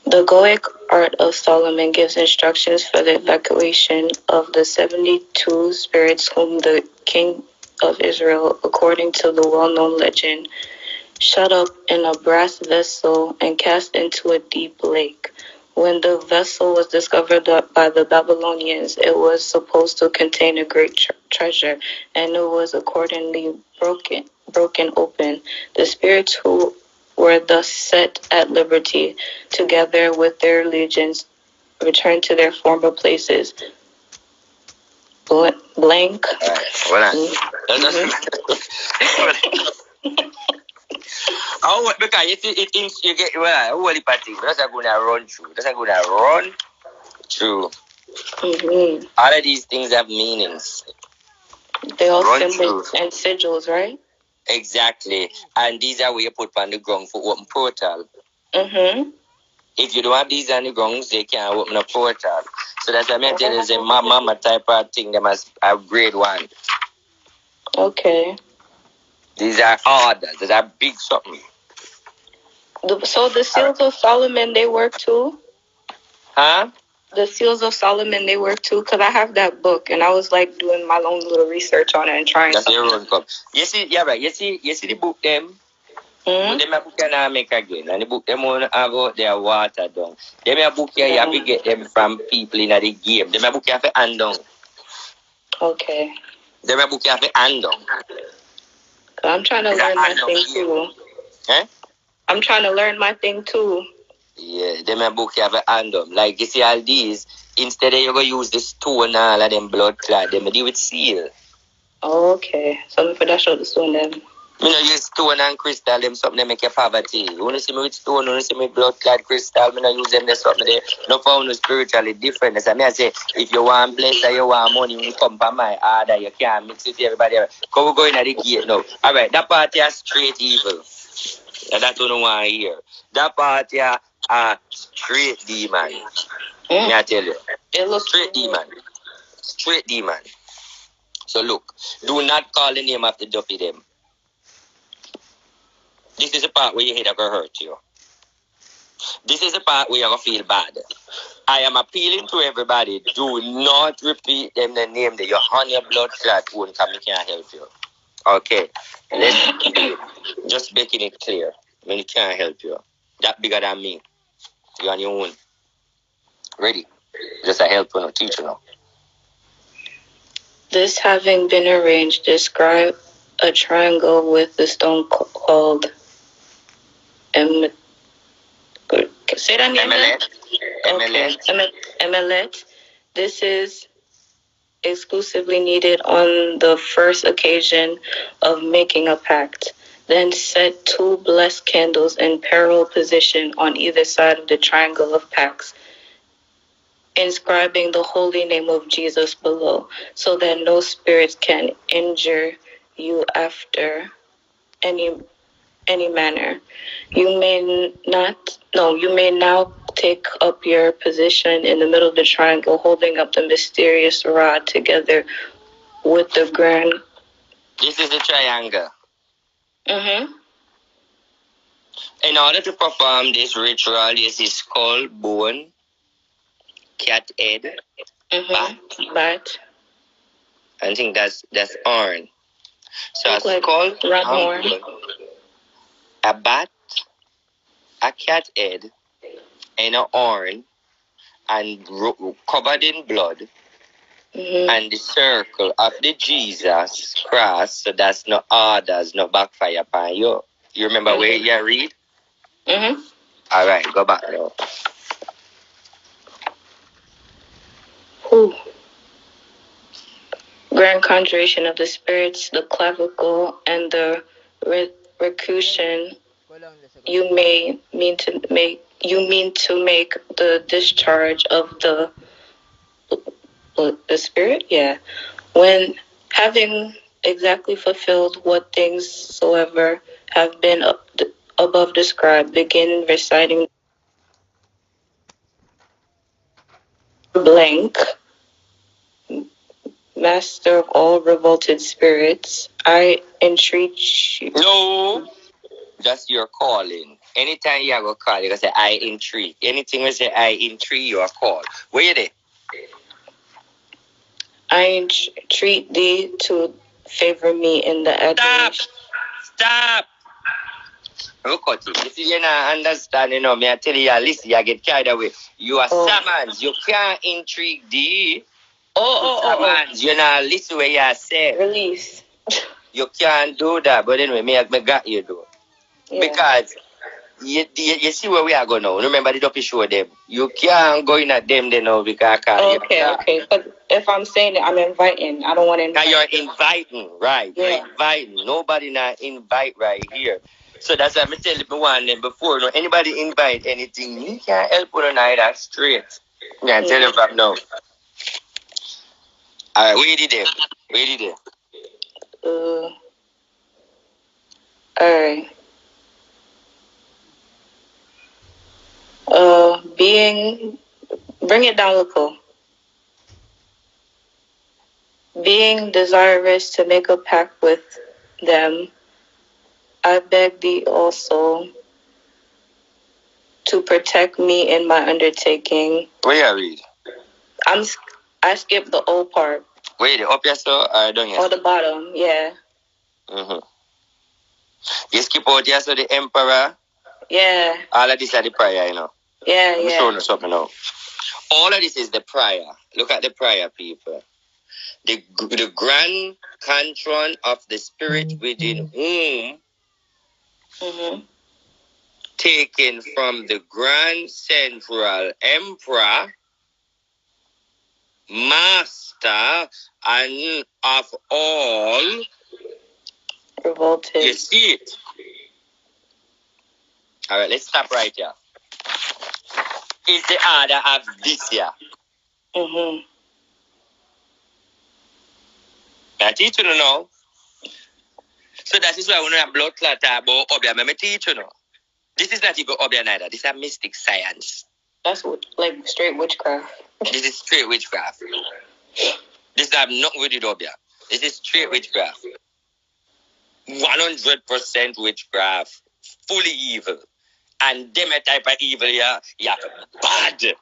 The Goic Art of Solomon gives instructions for the evacuation of the 72 spirits whom the king of Israel, according to the well-known legend, shut up in a brass vessel and cast into a deep lake. When the vessel was discovered by the Babylonians, it was supposed to contain a great treasure, and it was accordingly broken open. The spirits who were thus set at liberty, together with their legions, returned to their former places. Blank. All right, oh, because you get well, what that's gonna run through. That's gonna run through. Mm-hmm. All of these things have meanings. They all symbols and sigils, right? Exactly. And these are where you put on the ground for open portal. Mm-hmm. If you don't have these on the ground, they can't open a portal. So that's what I tell you, is a mama type of thing, them as a grade 1. Okay. These are orders. These are big something. So the seals of Solomon, they work too? Huh? The seals of Solomon, they work too? Because I have that book, and I was like doing my own little research on it and trying that's something. Your own cup. You see, yeah, right. You see the book them? Mm-hmm. But them a book can make again. And the book them on have out their water down. Them a book here, you have to get them from people in the game. Them a book you have to hand down. Okay. Them a book you have to hand down. I'm trying to learn my thing too. Eh? I'm trying to learn my thing too. Yeah, them a book you have a hand up. Like you see all these, instead of you go use the stone and all of them blood clot, them deal with seal. Oh, okay. So for that show the stone then. You know, use stone and crystal, them something they make you poverty. You wanna see me with stone, you wanna see me with blood clot crystal, me not use them there something there. No found no spiritually different. That's why I say if you want bless or you want money, you come by my order, you can't mix it with everybody else. Come we go in at the gate now. Alright, that party is straight evil. And that's what I want to hear. That party straight demon. May I tell you? It looks straight demon. Straight demon. So look, do not call the name of the duppy them. This is the part where your head are going to hurt you. This is the part where you're going to feel bad. I am appealing to everybody. Do not repeat them the name that your honey blood clot won't come. It can't help you. Okay. Let's just making it clear. When it can't help you. That bigger than me. You're on your own. Ready? Just a help you, no teacher now. This having been arranged, describe a triangle with the stone called say that name again? Emelet. This is exclusively needed on the first occasion of making a pact. Then set 2 blessed candles in parallel position on either side of the triangle of pacts, inscribing the holy name of Jesus below, so that no spirits can injure you after any manner. You may now take up your position in the middle of the triangle, holding up the mysterious rod together with the grand. This is the triangle. Mm-hmm. In order to perform this ritual, this is skull, bone, cat head, bat. I think that's horn. So a like skull, ram horn, a bat, a cat head, and a horn, and covered in blood, and the circle of the Jesus cross. So that's no orders, no backfire upon you. You remember where you read? All right, go back now. Grand conjuration of the spirits, the clavicle, and the recussion. You mean to make the discharge of the spirit? Yeah. When having exactly fulfilled what things soever have been above described, begin reciting blank Master of all revolted spirits, I entreat you. No, that's your calling. Anytime you go call, you go say, I entreat. Anything we say, I entreat, you are called. Where you there? I entreat thee to favor me in the adoration. Stop! Look at it. If you not understand, me I tell you, listen, you get carried away. You are summons. You can't intrigue thee. Summons. You not listen what you say. Release. You can't do that, but anyway, me got you do. Yeah. Because you see where we are going now. Remember the dopey show them. You can't go in at them they know because okay. But if I'm saying it, I'm inviting. I don't want to invite. You're inviting, right? Yeah. You're inviting. Nobody not invite right here. So that's why I'm telling you one them before. No, anybody invite anything, you can't help with a night that straight. Yeah, tell you from now. Alright, where did they? Alright. Bring it down, local. Being desirous to make a pact with them, I beg thee also to protect me in my undertaking. Where you read? I skipped the old part. Wait, up here, so I don't hear. Oh, the bottom, yeah. You skip out here, so the emperor. Yeah. All of this are the prayer, you know. Yeah, I'm showing you something now. All of this is the prayer. Look at the prayer, people. The grand contron of the spirit within whom, taken from the grand central emperor, master, and of all revolted. You see it. All right, let's stop right here. Is the order of this here. I teach you now. So that is why we don't have blood clot about Obia. I teach you now. This is not even Obia neither. This is mystic science. That's like straight witchcraft. This is straight witchcraft. This have nothing with it Obia. This is straight witchcraft. 100% witchcraft. Fully evil. And them type of evil, yeah, bad.